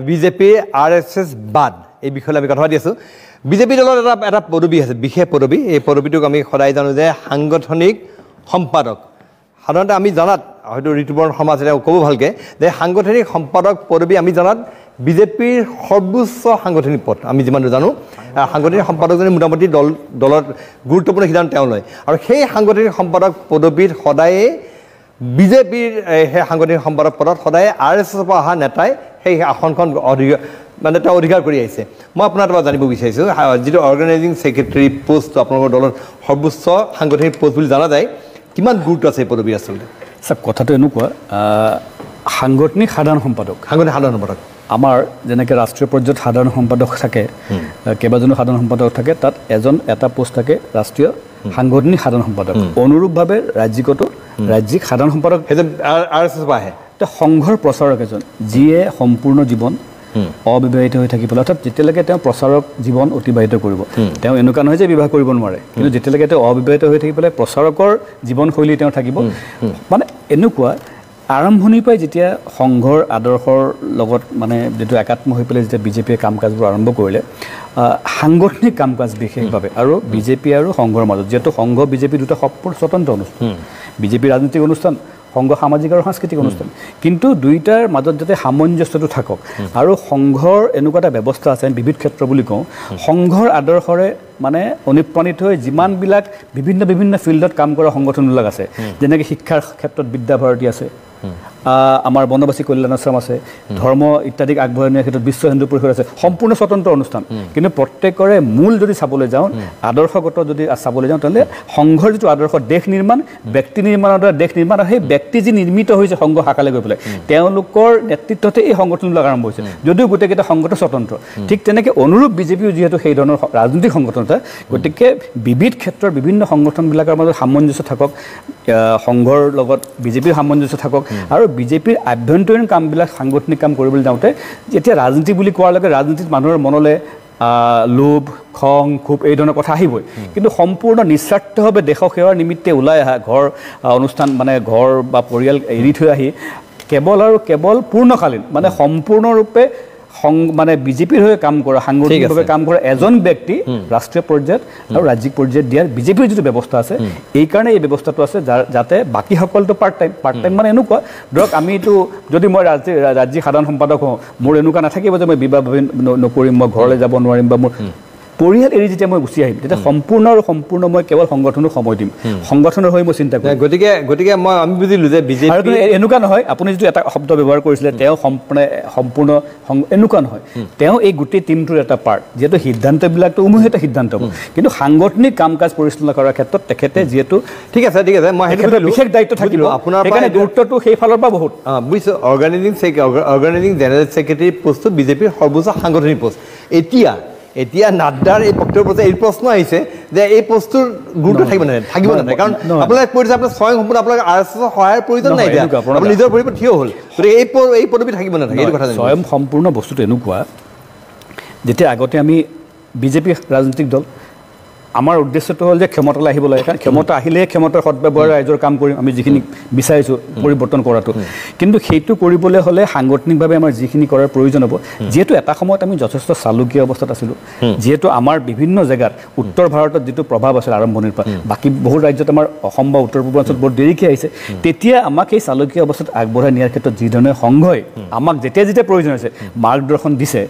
Speaker 2: বিজেপি RSS বাদ এই বিষয়লৈ আমি কথা পাতি আছোঁ বিজেপি দলৰ এটা পদবী আছে বিশেষ পদবী এই পদবীটোক আমি সদায় জানো যে সাংগঠনিক সম্পাদক সাধাৰণতে আমি জনাত হয়তো ঋতুপৰ্ণ সমাজ এতিয়া ক'ব ভালকৈ যে সাংগঠনিক সম্পাদক পদবী আমি জনাত বিজেপিৰ সৰ্বোচ্চ সাংগঠনিক পদ আমি যিমান জানো সাংগঠনিক সম্পাদকজনে মোটামুটি দলত গুৰুত্বপূৰ্ণ সিদ্ধান্ত তেওঁ লয় আৰু সেই সাংগঠনিক সম্পাদক পদবীত সদায়ে বিজেপিৰ সেই সাংগঠনিক সম্পাদক পদত সদায় RSSৰ পৰা অহা নেতাই সেই আসনখন মানে তেওঁ অধিকাৰ কৰি আহিছে মই আপোনাৰ পৰা জানিব বিচাৰিছোঁ যিটো অৰ্গেনাইজিং ছেক্ৰেটাৰী পোষ্ট আপোনালোকৰ দলৰ সৰ্বোচ্চ সাংগঠনিক পোষ্ট বুলি জনা যায় কিমান গুৰুত্ব আছে এই পদবীৰ আচলতে
Speaker 5: চাওক কথাটো এনেকুৱা সাংগঠনিক সাধাৰণ সম্পাদক আমাৰ যেনেকৈ ৰাষ্ট্ৰীয় পৰ্যায়ত সাধাৰণ সম্পাদক থাকে কেইবাজনো সাধাৰণ সম্পাদক থাকে তাত এটা পোষ্ট থাকে ৰাষ্ট্ৰীয় সাংগঠনিক সাধাৰণ সম্পাদক অনুৰূপভাৱে ৰাজ্যিক সাধাৰণ সম্পাদক
Speaker 2: RSS আহে
Speaker 5: সংঘৰ প্ৰচাৰক এজন যিয়ে সম্পূৰ্ণ জীৱন অবিবাহিত হৈ থাকিব অৰ্থাৎ যেতিয়ালৈকে তেওঁ প্ৰচাৰক জীৱন অতিবাহিত কৰিব তেওঁ এনেকুৱা নহয় যে বিবাহ কৰিব নোৱাৰে কিন্তু যেতিয়ালৈকে তেওঁ অবিবাহিত হৈ থাকি পেলাই প্ৰচাৰকৰ জীৱনশৈলী তেওঁ থাকিব মানে এনেকুৱা আৰম্ভণিৰ পৰাই যেতিয়া সংঘৰ আদৰ্শৰ লগত মানে যিটো একাত্ম হৈ পেলাই যেতিয়া বিজেপিয়ে কাম কাজবোৰ আৰম্ভ কৰিলে সাংগঠনিক কাম কাজ বিশেষভাৱে আৰু বিজেপি আৰু সংঘৰ মাজত যিহেতু সংঘ বিজেপি দুটা সম্পূৰ্ণ স্বতন্ত্ৰ অনুষ্ঠান বিজেপি ৰাজনৈতিক অনুষ্ঠান সংঘ সামাজিক আৰু সাংস্কৃতিক অনুষ্ঠান কিন্তু দুইটাৰ মাজত যাতে সামঞ্জস্যটো থাকক আৰু সংঘৰ এনেকুৱা এটা ব্যৱস্থা আছে বিবিধ ক্ষেত্ৰ বুলি কওঁ সংঘৰ আদৰ্শৰে মানে অনুপ্ৰাণিত হৈ যিমানবিলাক বিভিন্ন ফিল্ডত কাম কৰা সংগঠনবিলাক আছে যেনেকৈ শিক্ষাৰ ক্ষেত্ৰত বিদ্যাভাৰতী আছে আমাৰ বনবাসী কল্যাণ আশ্ৰম আছে ধৰ্ম ইত্যাদিক আগবঢ়াই নিয়াৰ ক্ষেত্ৰত বিশ্ব হিন্দু পৰিষদ আছে সম্পূৰ্ণ স্বতন্ত্ৰ অনুষ্ঠান কিন্তু প্ৰত্যেকৰে মূল যদি চাবলৈ যাওঁ আদৰ্শগত যদি চাবলৈ যাওঁ তেতিয়াহ'লে সংঘৰ যিটো আদৰ্শ দেশ নিৰ্মাণ ব্যক্তি নিৰ্মাণৰ দ্বাৰা দেশ নিৰ্মাণ আৰু সেই ব্যক্তি যি নিৰ্মিত হৈছে সংঘ শাখালৈ গৈ পেলাই তেওঁলোকৰ নেতৃত্বতে এই সংগঠনবিলাক আৰম্ভ হৈছে যদিও গোটেইকেইটা সংগঠন স্বতন্ত্ৰ ঠিক তেনেকৈ অনুৰূপ বিজেপিও যিহেতু সেই ধৰণৰ ৰাজনৈতিক সংগঠন এটা গতিকে বিবিধ ক্ষেত্ৰৰ বিভিন্ন সংগঠনবিলাকৰ মাজত সামঞ্জস্য থাকক সংঘৰ লগত বিজেপিৰ সামঞ্জস্য থাকক আৰু বিজেপিৰ আভ্যন্তৰীণ কামবিলাক সাংগঠনিক কাম কৰিবলৈ যাওঁতে যেতিয়া ৰাজনীতি বুলি কোৱাৰ লগে ৰাজনীতিত মানুহৰ মনলৈ লোভ খং ক্ষোভ এই ধৰণৰ কথা আহিবই কিন্তু সম্পূৰ্ণ নিস্বাৰ্থভাৱে দেশৰ সেৱাৰ নিমিত্তে ওলাই অহা ঘৰ অনুষ্ঠান মানে ঘৰ বা পৰিয়াল এৰি থৈ আহি কেৱল পূৰ্ণকালীন মানে সম্পূৰ্ণৰূপে মানে বিজেপিৰ হৈ কাম কৰা সাংগঠনিকভাৱে কাম কৰা এজন ব্যক্তি ৰাষ্ট্ৰীয় পৰ্যায়ত আৰু ৰাজ্যিক পৰ্যায়ত দিয়াৰ বিজেপিৰ যিটো ব্যৱস্থা আছে এই কাৰণে এই ব্যৱস্থাটো আছে যাতে বাকী সকলটো পাৰ্ট টাইম মানে এনেকুৱা ধৰক আমিতো যদি মই ৰাজ্যিক সাধাৰণ সম্পাদক হওঁ মোৰ এনেকুৱা নাথাকিব যে মই বিবাহ নকৰিম মই ঘৰলৈ যাব নোৱাৰিম বা মোৰ পৰিয়াল এৰি যেতিয়া মই গুচি আহিম তেতিয়া সম্পূৰ্ণ মই কেৱল সংগঠনক সময় দিম সংগঠনৰ হৈ মই চিন্তা কৰিম
Speaker 2: গতিকে আমি বুজিলোঁ যে বিজেপি
Speaker 5: এনেকুৱা নহয় আপুনি যিটো এটা শব্দ ব্যৱহাৰ কৰিছিলে তেওঁ সম্পূৰ্ণ এনেকুৱা নহয় তেওঁ এই গোটেই টিমটোৰ এটা পাৰ্ট যিহেতু সিদ্ধান্তবিলাকতো উমৈহতীয়া সিদ্ধান্ত কিন্তু সাংগঠনিক কাম কাজ পৰিচালনা কৰাৰ ক্ষেত্ৰত তেখেতে যিহেতু
Speaker 2: ঠিক আছে মই সেইটো
Speaker 5: বিশেষ দায়িত্ব থাকিব আপোনাৰ সেইকাৰণে গুৰুত্বটো সেই ফালৰ পৰা বহুত
Speaker 2: বুজিছোঁ অৰ্গেনাইজিং জেনেৰেল ছেক্ৰেটাৰী পষ্টটো বিজেপিৰ সৰ্বোচ্চ সাংগঠনিক পষ্ট এতিয়া নাড্ডাৰ এই বক্তব্যৰ পৰা এই প্ৰশ্ন আহিছে যে এই পষ্টটোৰ গুৰুত্ব থাকিব নাথাকে কাৰণ আপোনালোকে কৈ দিছে আপোনাৰ স্বয়ং সম্পূৰ্ণ আপোনালোকে RSSৰ সহায়ৰ প্ৰয়োজন নাই এতিয়া আপুনি নিজৰ ভৰিৰ পৰা থিয় হ'ল গতিকে এই পদবী থাকিব নাথাকে এইটো কথা
Speaker 5: স্বয়ং সম্পূৰ্ণ বস্তুটো এনেকুৱা যেতিয়া আগতে আমি বিজেপি ৰাজনৈতিক দল আমাৰ উদ্দেশ্যটো হ'ল যে ক্ষমতালৈ আহিব লাগে কাৰণ ক্ষমতা আহিলেহে ক্ষমতাৰ সদ্ব্যৱহাৰ ৰাইজৰ কাম কৰিম আমি যিখিনি বিচাৰিছোঁ পৰিৱৰ্তন কৰাটো কিন্তু সেইটো কৰিবলৈ হ'লে সাংগঠনিকভাৱে আমাৰ যিখিনি কৰাৰ প্ৰয়োজন হ'ব যিহেতু এটা সময়ত আমি যথেষ্ট চালুকীয়া অৱস্থাত আছিলোঁ যিহেতু আমাৰ বিভিন্ন জেগাত উত্তৰ ভাৰতত যিটো প্ৰভাৱ আছিল আৰম্ভণিৰ পৰা বাকী বহু ৰাজ্যত আমাৰ অসম বা উত্তৰ পূৰ্বাঞ্চলত বৰ দেৰিকৈ আহিছে তেতিয়া আমাক এই চালুকীয়া অৱস্থাত আগবঢ়াই নিয়াৰ ক্ষেত্ৰত যিধৰণে সংঘই আমাক যেতিয়া প্ৰয়োজন হৈছে মাৰ্গদৰ্শন দিছে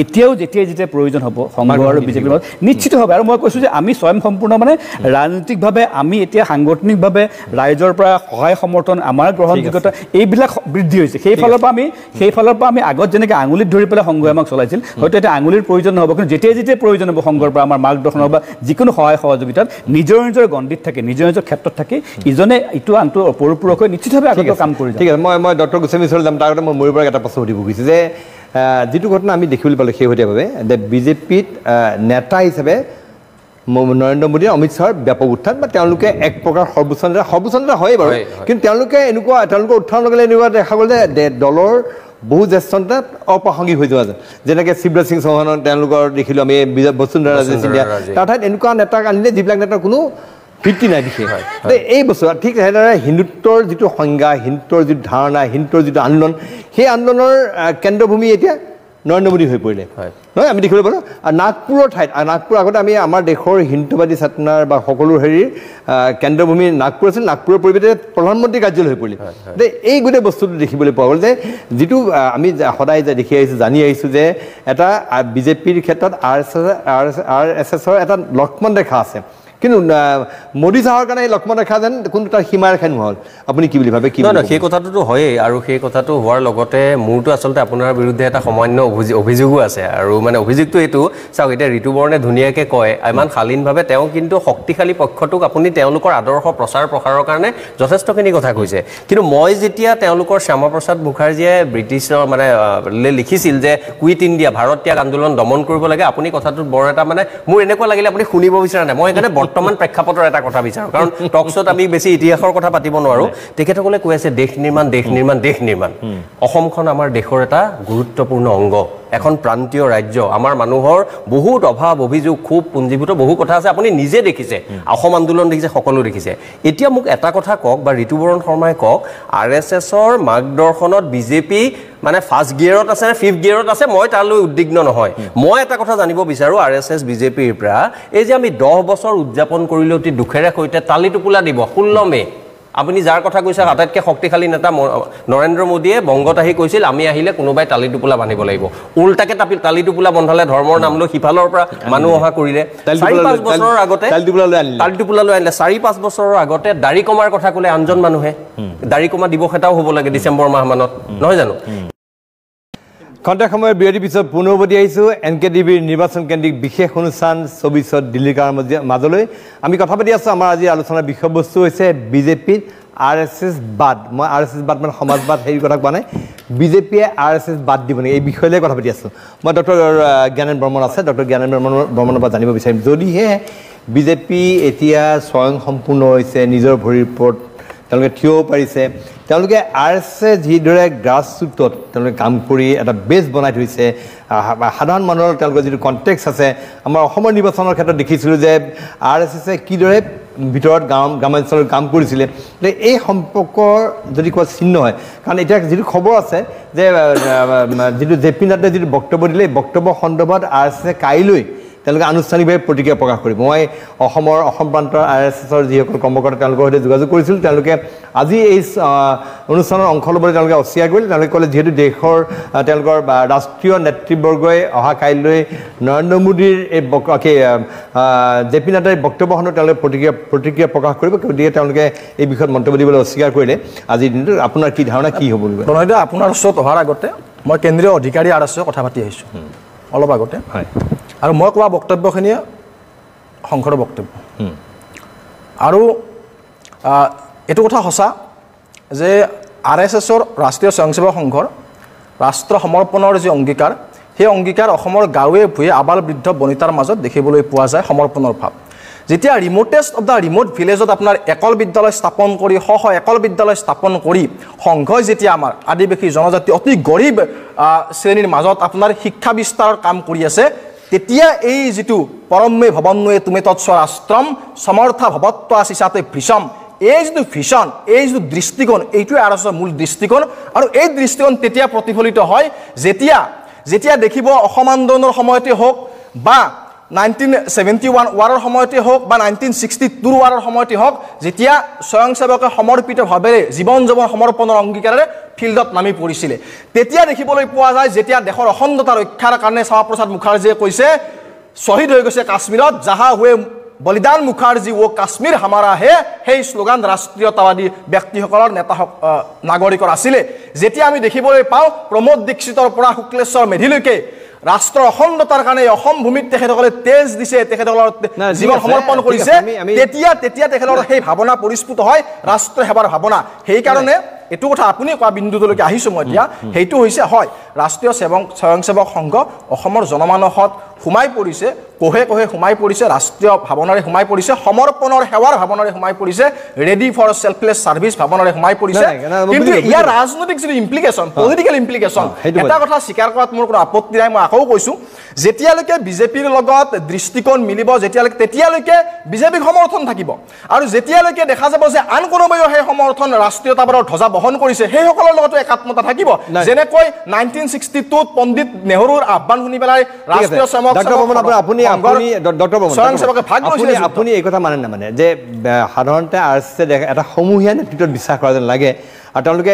Speaker 5: এতিয়াও যেতিয়া প্ৰয়োজন হ'ব সংঘ আৰু বিজেপিৰ মাজত নিশ্চিত হ'ব আৰু মই কৈছোঁ যে আমি স্বয়ং সম্পূৰ্ণ মানে ৰাজনৈতিকভাৱে আমি এতিয়া সাংগঠনিকভাৱে ৰাইজৰ পৰা সহায় সমৰ্থন আমাৰ গ্ৰহণযোগ্যতা এইবিলাক বৃদ্ধি হৈছে সেই ফালৰ পৰা আমি আগত যেনেকৈ আঙুলিত ধৰি পেলাই সংঘই আমাক চলাইছিল হয়তো এতিয়া আঙুলিৰ প্ৰয়োজন নহ'ব কিন্তু যেতিয়া প্ৰয়োজন হ'ব সংঘৰ পৰা আমাৰ মাৰ্গদৰ্শনৰ বা যিকোনো সহায় সহযোগিতাত নিজৰ গণ্ডিত থাকে নিজৰ ক্ষেত্ৰত থাকে ইজনে ইটো আনটো পৰিপূৰক হৈ নিশ্চিতভাৱে আগতে কাম কৰি
Speaker 2: ঠিক আছে মই ডক্টৰ গোস্বামী ওচৰলৈ যাম তাৰ আগতে মই মোৰ পৰা এটা প্ৰশ্ন সুধিব খুজিছোঁ যে যিটো ঘটনা আমি দেখিবলৈ পালোঁ শেহতীয়াভাৱে যে বিজেপিত নেতা হিচাপে নৰেন্দ্ৰ মোদী অমিত শ্বাহৰ ব্যাপক উত্থান বা তেওঁলোকে এক প্ৰকাৰ সৰ্বোচ্চ নেতা হয়েই বাৰু কিন্তু তেওঁলোকৰ উত্থানৰ লগে এনেকুৱা দেখা গ'ল যে দলৰ বহু জ্যেষ্ঠ নেতাত অপ্ৰাসংগিক হৈ যোৱা যায় যেনেকৈ শিৱৰাজ সিং চৌহানক তেওঁলোকৰ দেখিলোঁ আমি বসুন্ধৰা ৰাজে চিন্ধিয়া তাৰ ঠাইত এনেকুৱা নেতাক আনিলে যিবিলাক নেতাৰ কোনো ভিত্তি নাই বিশেষ এই বছৰ ঠিক সেইদৰে হিন্দুত্বৰ যিটো সংজ্ঞা হিন্দুত্বৰ যিটো ধাৰণা হিন্দুত্বৰ যিটো আন্দোলন সেই আন্দোলনৰ কেন্দ্ৰভূমি এতিয়া নৰেন্দ্ৰ মোদী হৈ পৰিলে নহয় আমি দেখিবলৈ পালোঁ আৰু নাগপুৰৰ ঠাইত নাগপুৰ আগতে আমি আমাৰ দেশৰ হিন্দুবাদী চেতনাৰ বা সকলো হেৰিৰ কেন্দ্ৰভূমি নাগপুৰ আছিল নাগপুৰৰ পৰিৱৰ্তে প্ৰধানমন্ত্ৰী কাৰ্যালয় হৈ পৰিলে এই গোটেই বস্তুটো দেখিবলৈ পোৱা গ'ল যে যিটো আমি সদায় দেখি আহিছোঁ জানি আহিছোঁ যে এটা বিজেপিৰ ক্ষেত্ৰত RSSৰ এটা লক্ষ্মণ ৰেখা আছে কিন্তু মোদী চাহৰ কাৰণে এই লক্ষ্মণ ৰেখা যেন কোনো তাৰ সীমা ৰেখা নহ'ল আপুনি কি বুলি ভাবে কি
Speaker 3: নহয় সেই কথাটোতো হয়েই আৰু সেই কথাটো হোৱাৰ লগতে মোৰতো আচলতে আপোনাৰ বিৰুদ্ধে এটা সামান্য অভিযোগো আছে আৰু মানে অভিযোগটো এইটো চাওক এতিয়া ঋতুবৰ্ণে ধুনীয়াকৈ কয় ইমান শালীনভাৱে তেওঁ কিন্তু শক্তিশালী পক্ষটোক আপুনি তেওঁলোকৰ আদৰ্শ প্ৰচাৰ প্ৰসাৰৰ কাৰণে যথেষ্টখিনি কথা কৈছে কিন্তু মই যেতিয়া তেওঁলোকৰ শ্যামাপ্ৰসাদ মুখাৰ্জীয়ে ব্ৰিটিছৰ মানে লিখিছিল যে কুইট ইণ্ডিয়া ভাৰত ত্যাগ আন্দোলন দমন কৰিব লাগে আপুনি কথাটোত বৰ এটা মানে মোৰ এনেকুৱা লাগিলে আপুনি শুনিব বিচৰা নাই মই সেইকাৰণে বৰ্তমান প্ৰেক্ষাপটৰ এটা কথা বিচাৰোঁ কাৰণ টকশ্বত আমি বেছি ইতিহাসৰ কথা পাতিব নোৱাৰোঁ তেখেতসকলে কৈ আছে দেশ নিৰ্মাণ অসমখন আমাৰ দেশৰ এটা গুৰুত্বপূৰ্ণ অংগ এখন প্ৰান্তীয় ৰাজ্য আমাৰ মানুহৰ বহুত অভাৱ অভিযোগ খুব পুঞ্জীভূত বহু কথা আছে আপুনি নিজে দেখিছে অসম আন্দোলন দেখিছে সকলো দেখিছে এতিয়া মোক এটা কথা কওক বা ঋতুবৰণ শৰ্মাই কওক RSSৰ মাৰ্গদৰ্শনত বিজেপি মানে ফাৰ্ষ্ট গিয়াৰত আছে নে ফিফ্থ গিয়াৰত আছে মই তালৈ উদ্বিগ্ন নহয় মই এটা কথা জানিব বিচাৰোঁ RSS বিজেপিৰ পৰা এই যে আমি 10 বছৰ উদযাপন কৰিলে অতি দুখেৰে সৈতে তালি টোপোলা দিব 16 মে আপুনি যাৰ কথা কৈছে আটাইতকৈ শক্তিশালী নেতা নৰেন্দ্ৰ মোদীয়ে বংগত আহি কৈছিল আমি আহিলে কোনোবাই তালি টোপোলা বান্ধিব লাগিব উল্টাকে তালি টোপোলা বন্ধালে ধৰ্মৰ নাম লৈ সিফালৰ পৰা মানুহ অহা কৰিলে 4-5 বছৰৰ আগতে তালি টোপোলা লৈ আনিলে 4-5 বছৰৰ আগতে দাড়ি কমাৰ কথা ক'লে আনজন মানুহে দাড়ি কমা দিৱস এটাও হ'ব লাগে ডিচেম্বৰ মাহমানত নহয় জানো
Speaker 2: খন্তেক সময়ৰ বিৰতিৰ পিছত পুনৰ উভতি আহিছোঁ NKTVৰ নিৰ্বাচন কেন্দ্ৰিক বিশেষ অনুষ্ঠান 24 দিল্লীকাৰ মাজলৈ আমি কথা পাতি আছোঁ আমাৰ আজি আলোচনাৰ বিষয়বস্তু হৈছে বিজেপিৰ RSS বাদ মই RSS বাদ মানে সমাজবাদ সেই কথা কোৱা নাই বিজেপিয়ে RSS বাদ দিব নেকি এই বিষয়লৈ কথা পাতি আছোঁ মই ডক্টৰ জ্ঞানেন বৰ্মন আছে ডক্টৰ জ্ঞানেন বৰ্মনৰ পৰা জানিব বিচাৰিম যদিহে বিজেপি এতিয়া স্বয়ং সম্পূৰ্ণ হৈছে নিজৰ ভৰিৰ ওপৰত তেওঁলোকে থিয় পাৰিছে তেওঁলোকে RSS যিদৰে গ্ৰাছৰুটত তেওঁলোকে কাম কৰি এটা বেছ বনাই থৈছে সাধাৰণ মানুহৰ তেওঁলোকৰ যিটো কণ্টেক্স আছে আমাৰ অসমৰ নিৰ্বাচনৰ ক্ষেত্ৰত দেখিছিলোঁ যে RSSে কিদৰে ভিতৰত গ্ৰামাঞ্চলত কাম কৰিছিলে এই সম্পৰ্কৰ যদি কোৱা চিহ্ন হয় কাৰণ এতিয়া যিটো খবৰ আছে যে যিটো জে পি নাড্ডাই যিটো বক্তব্য দিলে এই বক্তব্য সন্দৰ্ভত RSSে কাইলৈ তেওঁলোকে আনুষ্ঠানিকভাৱে প্ৰতিক্ৰিয়া প্ৰকাশ কৰিব মই অসম প্ৰান্তৰ RSSৰ যিসকল কৰ্মকৰ্তা তেওঁলোকৰ সৈতে যোগাযোগ কৰিছিলোঁ তেওঁলোকে আজি এই অনুষ্ঠানৰ অংশ ল'বলৈ তেওঁলোকে অস্বীকাৰ কৰিলে তেওঁলোকে ক'লে যিহেতু দেশৰ তেওঁলোকৰ ৰাষ্ট্ৰীয় নেতৃবৰ্গই অহা কাইলৈ নৰেন্দ্ৰ মোদীৰ এই জে পি নাড্ডাৰ বক্তব্য সন্দৰ্ভত তেওঁলোকে প্ৰতিক্ৰিয়া প্ৰকাশ কৰিব গতিকে তেওঁলোকে এই বিষয়ত মন্তব্য দিবলৈ অস্বীকাৰ কৰিলে আজিৰ দিনটোত আপোনাৰ কি ধাৰণা কি হ'ব
Speaker 6: প্ৰণয়দা আপোনাৰ ওচৰত অহাৰ আগতে মই কেন্দ্ৰীয় অধিকাৰী RSSৰ কথা পাতি আহিছোঁ অলপ আগতে
Speaker 2: হয়
Speaker 6: আৰু মই কোৱা বক্তব্যখিনিয়ে সংঘৰ বক্তব্য আৰু এইটো কথা সঁচা যে RSSৰ ৰাষ্ট্ৰীয় স্বয়ংসেৱক সংঘৰ ৰাষ্ট্ৰ সমৰ্পণৰ যি অংগীকাৰ সেই অংগীকাৰ অসমৰ গাঁৱে ভূঞে আবাল বৃদ্ধ বনিতাৰ মাজত দেখিবলৈ পোৱা যায় সমৰ্পণৰ ভাৱ যেতিয়া ৰিম'টেষ্ট অফ দ্য ৰিম'ট ভিলেজত আপোনাৰ একল বিদ্যালয় স্থাপন কৰি একল বিদ্যালয় স্থাপন কৰি সংঘই যেতিয়া আমাৰ আদিবাসী জনজাতি অতি গৰীব শ্ৰেণীৰ মাজত আপোনাৰ শিক্ষা বিস্তাৰৰ কাম কৰি আছে তেতিয়া এই যিটো পৰমে ভৱন্নয়ে তুমি তৎস্ব ৰাষ্ট্ৰম সমৰ্থা ভৱত্ব আশিসাতে ভীষম এই যিটো ভিছন এই যিটো দৃষ্টিকোণ এইটোৱে RSSৰ মূল দৃষ্টিকোণ আৰু এই দৃষ্টিকোণ তেতিয়া প্ৰতিফলিত হয় যেতিয়া দেখিব অসম আন্দোলনৰ সময়তে হওক বা 1971 ৱাৰৰ সময়তে হওক বা 1962 ৱাৰৰ সময়তে হওক যেতিয়া স্বয়ংসেৱকে সমৰ্পিতভাৱে জীৱন সমৰ্পণৰ অংগীকাৰেৰে ফিল্ডত নামি পৰিছিলে তেতিয়া দেখিবলৈ পোৱা যায় যেতিয়া দেশৰ অখণ্ডতা ৰক্ষাৰ কাৰণে শ্যামাপ্ৰসাদ মুখাৰ্জীয়ে কৈছে শ্বহীদ হৈ গৈছে কাশ্মীৰত জাহা হুৱে বলিদান মুখাৰ্জী ও কাশ্মীৰ হামাৰা হে সেই শ্লোগান ৰাষ্ট্ৰীয়তাবাদী ব্যক্তিসকলৰ নেতা নাগৰিকৰ আছিলে যেতিয়া আমি দেখিবলৈ পাওঁ প্ৰমোদ দীক্ষিতৰ পৰা শুক্লেশ্বৰ মেধিলৈকে ৰাষ্ট্ৰৰ অখণ্ডতাৰ কাৰণে অসম ভূমিত তেখেতসকলে তেজ দিছে তেখেতসকলৰ জীৱন সমৰ্পণ কৰিছে তেতিয়া তেখেতৰ সেই ভাৱনা পৰিস্ফুট হয় ৰাষ্ট্ৰ সেৱাৰ ভাৱনা সেইকাৰণে এইটো কথা আপুনি কোৱা বিন্দুটোলৈকে আহিছোঁ মই এতিয়া সেইটো হৈছে হয় ৰাষ্ট্ৰীয় স্বয়ংসেৱক সংঘ অসমৰ জনমানসত সোমাই পৰিছে কোহে সোমাই পৰিছে ৰাষ্ট্ৰীয় ভাৱনাৰে সোমাই পৰিছে সমৰ্পণৰ সেৱাৰ ভাৱনাৰে সোমাই পৰিছে ৰেডি ফৰ সেলফলেছ ছাৰ্ভিচ ভাৱনাৰে সোমাই পৰিছে কিন্তু ইয়াৰ ৰাজনৈতিক যিটো ইমপ্লিকেশ্যন পলিটিকেল ইমপ্লিকেশ্যন এটা কথা স্বীকাৰ কৰাত মোৰ কোনো আপত্তি নাই মই আকৌ কৈছোঁ যেতিয়ালৈকে বিজেপিৰ লগত দৃষ্টিকোণ মিলিব তেতিয়ালৈকে বিজেপিক সমৰ্থন থাকিব আৰু যেতিয়ালৈকে দেখা যাব যে আন কোনোবাইও সেই সমৰ্থন ৰাষ্ট্ৰীয়তাবাদৰ ধ্বজা বহন কৰিছে সেইসকলৰ লগতো একাত্মতা থাকিব যেনেকৈ 1962 পণ্ডিত নেহৰুৰ আহ্বান শুনি পেলাই ৰাষ্ট্ৰীয়
Speaker 2: আপুনি এই কথা মানে যে সাধাৰণতে RSSে এটা সমূহীয়া নেতৃত্বত বিশ্বাস কৰা যেন লাগে আৰু তেওঁলোকে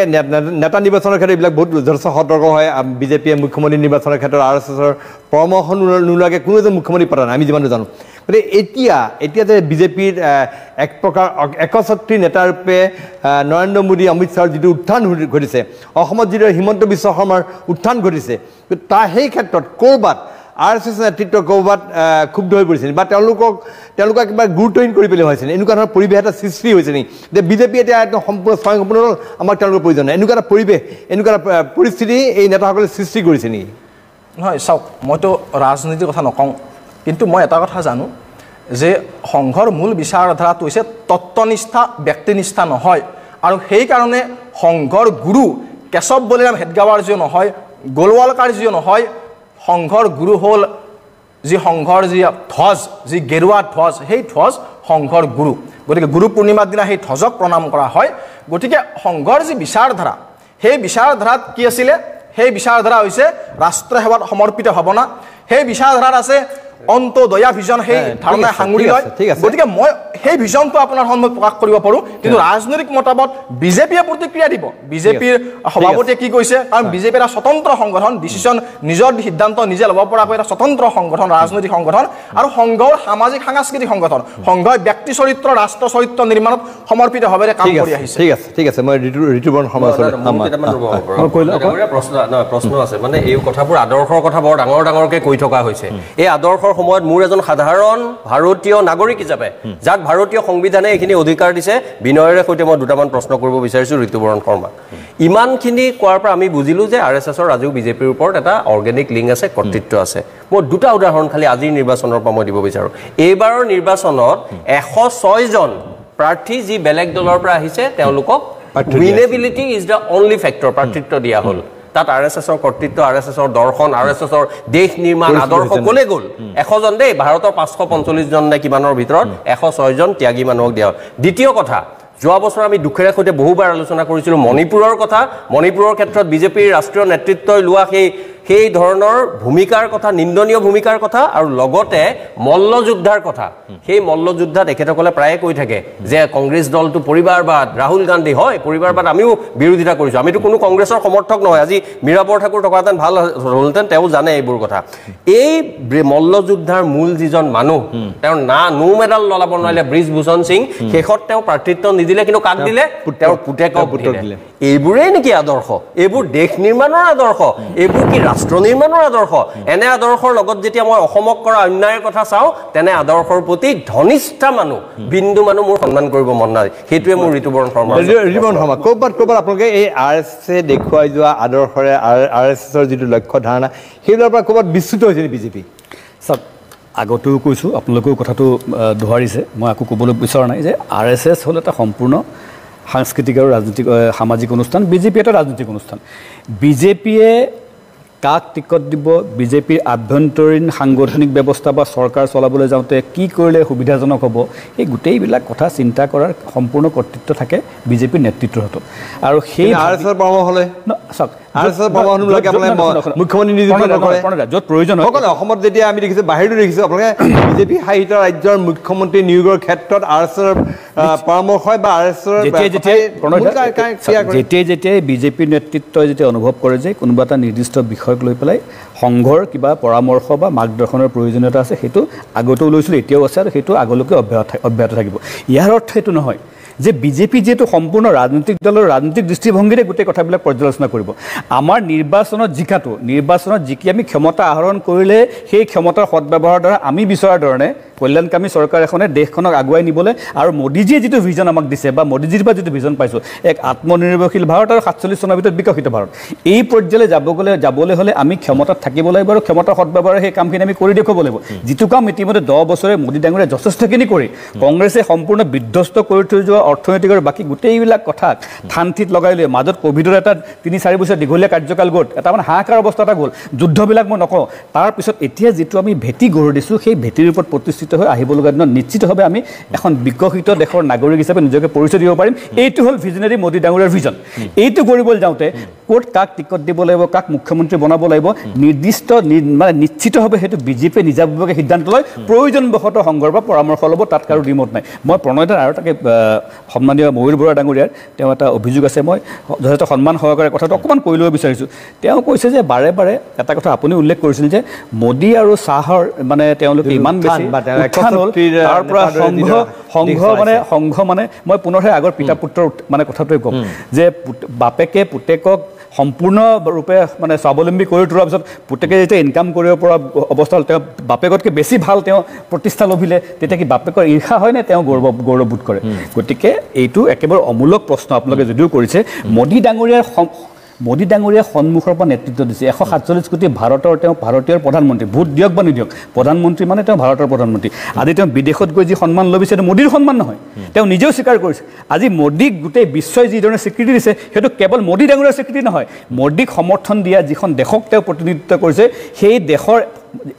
Speaker 2: নেতা নিৰ্বাচনৰ ক্ষেত্ৰত এইবিলাক বহুত যথেষ্ট সতৰ্ক হয় বিজেপিয়ে মুখ্যমন্ত্ৰী নিৰ্বাচনৰ ক্ষেত্ৰত RSSৰ পৰামৰ্শ নোলোৱাকৈ কোনো এজন মুখ্যমন্ত্ৰী পতা নাই আমি যিমানটো জানো গতিকে এতিয়া যে বিজেপিৰ এক প্ৰকাৰ একছত্ৰী নেতাৰূপে নৰেন্দ্ৰ মোদী অমিত শ্বাহৰ যিটো উত্থান ঘটিছে অসমত যিদৰে হিমন্ত বিশ্ব শৰ্মাৰ উত্থান ঘটিছে তাৰ সেই ক্ষেত্ৰত ক'ৰবাত RSS নেতৃত্ব ক'ৰবাত ক্ষুব্ধ হৈ পৰিছিল বা তেওঁলোকক কিবা গুৰুত্বহীন কৰি পেলোৱা হৈছিল এনেকুৱা ধৰণৰ পৰিৱেশ এটা সৃষ্টি হৈছে নেকি যে বিজেপি এতিয়া একদম সম্পূৰ্ণ আমাক তেওঁলোকৰ প্ৰয়োজন নাই এনেকুৱা এটা পৰিৱেশ এনেকুৱা এটা পৰিস্থিতি এই নেতাসকলে সৃষ্টি কৰিছে নেকি
Speaker 6: নহয় চাওক মইতো ৰাজনীতিৰ কথা নকওঁ কিন্তু মই এটা কথা জানো যে সংঘৰ মূল বিচাৰধাৰাটো হৈছে তত্ত্বনিষ্ঠা ব্যক্তিনিষ্ঠা নহয় আৰু সেইকাৰণে সংঘৰ গুৰু কেশৱ বলিৰাম হেডগাৱাৰজীও নহয় গোলৱালকাৰজীও নহয় সংঘৰ গুৰু হ'ল যি সংঘৰ যি ধ্বজ যি গেৰুৱা ধ্বজ সেই ধ্বজ সংঘৰ গুৰু গতিকে গুৰু পূৰ্ণিমাৰ দিনা সেই ধ্বজক প্ৰণাম কৰা হয় গতিকে সংঘৰ যি বিচাৰধাৰা সেই বিচাৰধাৰাত কি আছিলে সেই বিচাৰধাৰা হৈছে ৰাষ্ট্ৰ সেৱাত সমৰ্পিত ভাৱনা সেই বিচাৰধাৰাত আছে অন্তদয়া ভিজন সেই ধাৰণাই সাঙুৰি লয় গতিকে মই সেই ভিজনটো আপোনাৰ সন্মুখত প্ৰকাশ কৰিব পাৰোঁ কিন্তু ৰাজনৈতিক মতামত বিজেপিয়ে প্ৰতিক্ৰিয়া দিব বিজেপিৰ সভাপতিয়ে কি কৈছে কাৰণ বিজেপি এটা স্বতন্ত্ৰ সংগঠন ডিচিশ্যন নিজৰ সিদ্ধান্ত নিজে ল'ব পৰাকৈ এটা স্বতন্ত্ৰ সংগঠন ৰাজনৈতিক সংগঠন আৰু সংঘৰ সামাজিক সাংস্কৃতিক সংগঠন সংঘই ব্যক্তি চৰিত্ৰ ৰাষ্ট্ৰ চৰিত্ৰ নিৰ্মাণত সমৰ্পিতভাৱে কাম কৰি আহিছে
Speaker 2: ঠিক আছে মই ঋতুবৰণ
Speaker 3: প্ৰশ্ন আছে মানে এই কথাবোৰ আদৰ্শৰ কথা বৰ ডাঙৰকৈ কৈ থকা হৈছে এই আদৰ্শৰ সময়ত মোৰ এজন সাধাৰণ ভাৰতীয় নাগৰিক হিচাপে যাক ভাৰতীয় সংবিধানে এইখিনি অধিকাৰ দিছে বিনয়ৰে সৈতে মই দুটামান প্ৰশ্ন কৰিব বিচাৰিছোঁ ঋতুবৰণ শৰ্মা ইমানখিনি কোৱাৰ পৰা আমি বুজিলোঁ যে RSSৰ আজিও বিজেপিৰ ওপৰত এটা অৰ্গেনিক লিংক আছে কৰ্তৃত্ব আছে মই দুটা উদাহৰণ খালি আজিৰ নিৰ্বাচনৰ পৰা মই দিব বিচাৰোঁ এইবাৰৰ নিৰ্বাচনত 106 জন প্ৰাৰ্থী যি বেলেগ দলৰ পৰা আহিছে তেওঁলোকক winnability is the only factor প্ৰাৰ্থিত্ব দিয়া হ'ল তাত RSSৰ কৰ্তৃত্ব, RSSৰ দৰ্শন, RSSৰ দেশ নিৰ্মাণ আদৰ্শ কলে গ'ল? 100 জন দেই, ভাৰতৰ 545 জন নে কিমানৰ ভিতৰত 106 জন ত্যাগী মানুহক দিয়া। দ্বিতীয় কথা, যোৱা বছৰ আমি দুখেৰে সৈতে বহুবাৰ আলোচনা কৰিছিলোঁ মণিপুৰৰ কথা। মণিপুৰৰ ক্ষেত্ৰত বিজেপিৰ ৰাষ্ট্ৰীয় নেতৃত্বই লোৱা সেই ধৰণৰ ভূমিকাৰ কথা, নিন্দনীয় ভূমিকাৰ কথা, আৰু লগতে মল্লযোদ্ধাৰ কথা। সেই মল্লযোদ্ধা তেখেতসকলে প্ৰায়ে কৈ থাকে যে কংগ্ৰেছ দলটো পৰিবাৰবাদ, ৰাহুল গান্ধী হয় পৰিবাৰবাদ, আমিও বিৰোধিতা কৰিছোঁ, আমিতো কোনো কংগ্ৰেছৰ সমৰ্থক নহয়। আজি মীৰা বৰঠাকুৰ থকাহেঁতেন ভাল হ'লহেঁতেন, তেওঁ জানে এইবোৰ কথা। এই মল্লযোদ্ধাৰ মূল যিজন মানুহ, তেওঁৰ নো মেডাল ললাব নোৱাৰিলে ব্ৰিজভূষণ সিং, শেষত তেওঁ প্ৰাৰ্থিত্ব নিদিলে, কিন্তু কাক দিলে? তেওঁৰ পুতেকক দিলে। এইবোৰেই নেকি আদৰ্শ? এইবোৰ দেশ নিৰ্মাণৰ আদৰ্শ? এইবোৰ কি ৰাষ্ট্ৰ নিৰ্মাণৰ আদৰ্শ? এনে আদৰ্শৰ লগত যেতিয়া মই অসমক কৰা অন্যায়ৰ কথা চাওঁ, তেনে আদৰ্শৰ প্ৰতি ধনিষ্ঠা মানুহ, বিন্দু মানুহ মোৰ সন্মান কৰিব মন নাই। সেইটোৱে মোৰ ঋতুপৰ্ণ শৰ্মা।
Speaker 2: ক'ৰবাত আপোনালোকে এই RSSে দেখুৱাই যোৱা আদৰ্শৰে RSSৰ যিটো লক্ষ্য ধাৰণা, সেইবিলাকৰ পৰা ক'ৰবাত বিচ্যুত হৈছে বিজেপি?
Speaker 5: চাওক, আগতেও কৈছোঁ, আপোনালোকেও কথাটো দোহাৰিছে, মই আকৌ ক'বলৈ বিচৰা নাই যে RSS হ'ল এটা সম্পূৰ্ণ সাংস্কৃতিক আৰু ৰাজনৈতিক সামাজিক অনুষ্ঠান, বিজেপি এটা ৰাজনৈতিক অনুষ্ঠান। বিজেপিয়ে কাক টিকট দিব, বিজেপিৰ আভ্যন্তৰীণ সাংগঠনিক ব্যৱস্থা বা চৰকাৰ চলাবলৈ যাওঁতে কি কৰিলে সুবিধাজনক হ'ব, এই গোটেইবিলাক কথা চিন্তা কৰাৰ সম্পূৰ্ণ কৰ্তৃত্ব থাকে বিজেপিৰ নেতৃত্বৰ হাতত। আৰু সেই
Speaker 2: RSSৰ পৰামৰ্শ হ'লে চাওক, মুখ্যমন্ত্ৰী নিযুক্তি নকৰে
Speaker 5: য'ত প্ৰয়োজন হয়।
Speaker 2: অসমত যেতিয়া আমি দেখিছোঁ, বাহিৰতো দেখিছোঁ, আপোনালোকে বিজেপি শাসিত ৰাজ্যৰ মুখ্যমন্ত্ৰী নিয়োগৰ ক্ষেত্ৰত RSSৰ পৰামৰ্শ হয় বা RSSৰ
Speaker 5: যেতিয়াই বিজেপিৰ নেতৃত্বই যেতিয়া অনুভৱ কৰে যে কোনোবা এটা নিৰ্দিষ্ট বিষয়ক লৈ পেলাই সংঘৰ কিবা পৰামৰ্শ বা মাৰ্গদৰ্শনৰ প্ৰয়োজনীয়তা আছে, সেইটো আগতেও লৈছিলোঁ, এতিয়াও আছে, আৰু সেইটো আগলৈকে অব্যাহত থাকিব। ইয়াৰ অৰ্থ এইটো নহয় যে বিজেপি যিহেতু সম্পূৰ্ণ ৰাজনৈতিক দলৰ ৰাজনৈতিক দৃষ্টিভংগীৰে গোটেই কথাবিলাক পৰ্যালোচনা কৰিব। আমাৰ নিৰ্বাচনত জিকি আমি ক্ষমতা আহৰণ কৰিলে সেই ক্ষমতাৰ সদব্যৱহাৰৰ দ্বাৰা আমি বিচৰাৰ ধৰণে কল্যাণকামী চৰকাৰ এখনে দেশখনক আগুৱাই নিবলৈ, আৰু মোদীজীয়ে যিটো ভিজন আমাক দিছে বা মোদীজীৰ পৰা যিটো ভিজন পাইছোঁ, এক আত্মনিৰ্ভৰশীল ভাৰত আৰু 47 চনৰ ভিতৰত বিকশিত ভাৰত, এই পৰ্যায়লৈ যাবলৈ হ'লে আমি ক্ষমতাত থাকিব লাগিব আৰু ক্ষমতাৰ সদব্যৱহাৰে সেই কামখিনি আমি কৰি দেখুৱাব লাগিব। যিটো কাম ইতিমধ্যে 10 বছৰে মোদী ডাঙৰীয়াই যথেষ্টখিনি কৰি কংগ্ৰেছে সম্পূৰ্ণ বিধ্বস্ত কৰি থৈ যোৱা অৰ্থনৈতিক আৰু বাকী গোটেইবিলাক কথাক থানথিত লগাই লৈ, মাজত ক'ভিডৰ এটা 3-4 বছৰ দীঘলীয়া কাৰ্যকাল গ'ল, এটা মানে হাহাকাৰ অৱস্থা এটা গ'ল, যুদ্ধবিলাক মই নকওঁ, তাৰপিছত এতিয়া যিটো আমি ভেটি গঢ় দিছোঁ, সেই ভেটিৰ ওপৰত প্ৰতিষ্ঠিত হৈ আহিব লগা দিনত নিশ্চিতভাৱে আমি এখন বিকশিত দেশৰ নাগৰিক হিচাপে নিজকে পৰিচয় দিব পাৰিম। এইটো হ'ল ভিজনেৰী মোদী ডাঙৰীয়াৰ ভিজন। এইটো কৰিবলৈ যাওঁতে ক'ত কাক টিকট দিব লাগিব, কাক মুখ্যমন্ত্ৰী বনাব লাগিব, নিৰ্দিষ্ট মানে নিশ্চিতভাৱে সেইটো বিজেপিয়ে নিজাববীয়াকৈ সিদ্ধান্ত লয়, প্ৰয়োজনবশতঃ সংঘৰ পৰা পৰামৰ্শ ল'ব, তাত কাৰো দ্বিমত নাই। মই প্ৰণয়দাৰ আৰু তাকে সন্মানীয় ময়ূৰ বৰুৱা ডাঙৰীয়াৰ তেওঁ এটা অভিযোগ আছে, মই যথেষ্ট সন্মান সহকাৰে কথাটো অকণমান কৈ ল'ব বিচাৰিছোঁ। তেওঁ কৈছে যে বাৰে বাৰে এটা কথা আপুনি উল্লেখ কৰিছিল যে মোদী আৰু শ্বাহৰ মানে তেওঁলোকে ইমান বেছি উত্থান হ'ল, তাৰ পৰা সংঘ মানে মই পুনৰহে আগৰ পিতা পুত্ৰৰ মানে কথাটোৱে ক'ম যে বাপেকে পুতেকক সম্পূৰ্ণৰূপে মানে স্বাৱলম্বী কৰি তোলাৰ পিছত পুতেকে যেতিয়া ইনকাম কৰিব পৰা অৱস্থা হ'ল, তেওঁ বাপেকতকৈ বেছি ভাল তেওঁ প্ৰতিষ্ঠা লভিলে, তেতিয়া কি বাপেকৰ ঈৰ্ষা হয়নে তেওঁ গৌৰৱবোধ কৰে? গতিকে এইটো একেবাৰে অমূলক প্ৰশ্ন আপোনালোকে যদিও কৰিছে। মোদী ডাঙৰীয়াই সন্মুখৰ পৰা নেতৃত্ব দিছে, 147 কোটি তেওঁ ভাৰতীয়ৰ প্ৰধানমন্ত্ৰী, ভোট দিয়ক বা নিদিয়ক, প্ৰধানমন্ত্ৰী মানে তেওঁ ভাৰতৰ প্ৰধানমন্ত্ৰী। আজি তেওঁ বিদেশত গৈ যি সন্মান লভিছে, সেইটো মোদীৰ সন্মান নহয়, তেওঁ নিজেও স্বীকাৰ কৰিছে। আজি মোদীক গোটেই বিশ্বই যিধৰণে স্বীকৃতি দিছে, সেইটো কেৱল মোদী ডাঙৰীয়াৰ স্বীকৃতি নহয়, মোদীক সমৰ্থন দিয়া যিখন দেশক তেওঁ প্ৰতিনিধিত্ব কৰিছে, সেই দেশৰ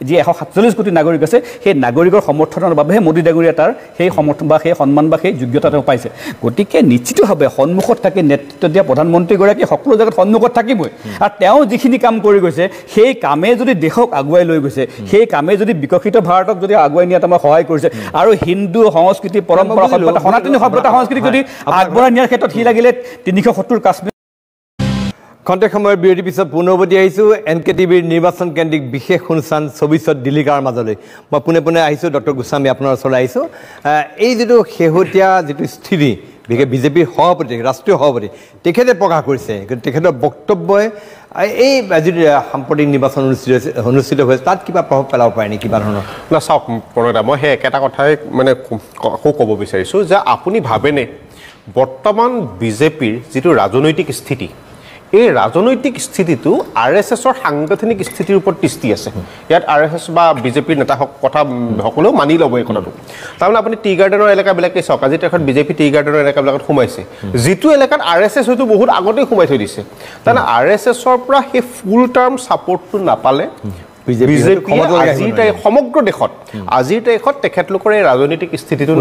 Speaker 5: যি 147 কোটি নাগৰিক আছে, সেই নাগৰিকৰ সমৰ্থনৰ বাবেহে মোদী ডাঙৰীয়া তাৰ সেই সমৰ্থন বা সেই সন্মান বা সেই যোগ্যতা তেওঁ পাইছে। গতিকে নিশ্চিতভাৱে সন্মুখত থাকি নেতৃত্ব দিয়া প্ৰধানমন্ত্ৰীগৰাকী সকলো জেগাত সন্মুখত থাকিবই, আৰু তেওঁ যিখিনি কাম কৰি গৈছে, সেই কামে যদি দেশক আগুৱাই লৈ গৈছে, সেই কামে যদি বিকশিত ভাৰতক যদি আগুৱাই নিয়াত আমাক সহায় কৰিছে, আৰু হিন্দু সংস্কৃতি পৰম্পৰা সভ্যতা সনাতনী সভ্যতা সংস্কৃতি যদি আগবঢ়াই নিয়াৰ ক্ষেত্ৰত সি লাগিলে 370 কাশ্মীৰ।
Speaker 2: খন্তেক সময়ৰ বিৰতিৰ পিছত পুনৰ উভতি আহিছোঁ NKTVৰ নিৰ্বাচন কেন্দ্ৰিক বিশেষ অনুষ্ঠান 24 দিল্লীকাৰ মাজলৈ। মই পোনে আহিছোঁ ডক্টৰ গোস্বামী আপোনাৰ ওচৰলৈ আহিছোঁ। এই যিটো শেহতীয়া যিটো স্থিতি, বিশেষ বিজেপিৰ সভাপতি, ৰাষ্ট্ৰীয় সভাপতি, তেখেতে প্ৰকাশ কৰিছে, তেখেতৰ বক্তব্যই এই যিটো সাম্প্ৰতিক নিৰ্বাচন অনুষ্ঠিত হৈছে তাত কিবা প্ৰভাৱ পেলাব পাৰে নেকি, কিবা ধৰণৰ?
Speaker 4: না চাওক প্ৰণয়দা, মই সেই একেটা কথাই মানে আকৌ ক'ব বিচাৰিছোঁ যে আপুনি ভাবেনে বৰ্তমান বিজেপিৰ যিটো ৰাজনৈতিক স্থিতি, এই ৰাজনৈতিক স্থিতিটো RSSৰ সাংগঠনিক স্থিতিৰ ওপৰত তিষ্টি আছে ইয়াত RSS বা বিজেপিৰ নেতা কথা সকলেও মানি ল'ব এই কথাটো তাৰমানে আপুনি টি গাৰ্ডেনৰ এলেকাবিলাকে চাওক আজি তেখেত বিজেপি টি গাৰ্ডেনৰ এলেকাবিলাকত সোমাইছে যিটো এলেকাত RSS হয়তো বহুত আগতেই সোমাই থৈ দিছে তাৰমানে RSSৰ পৰা সেই ফুল টাৰ্ম ছাপৰ্টটো নাপালে বিজেপি সমগ্ৰ দেশত আজিৰ তাৰিখত তেখেতলোকৰ এই ৰাজনৈতিক স্থিতিটো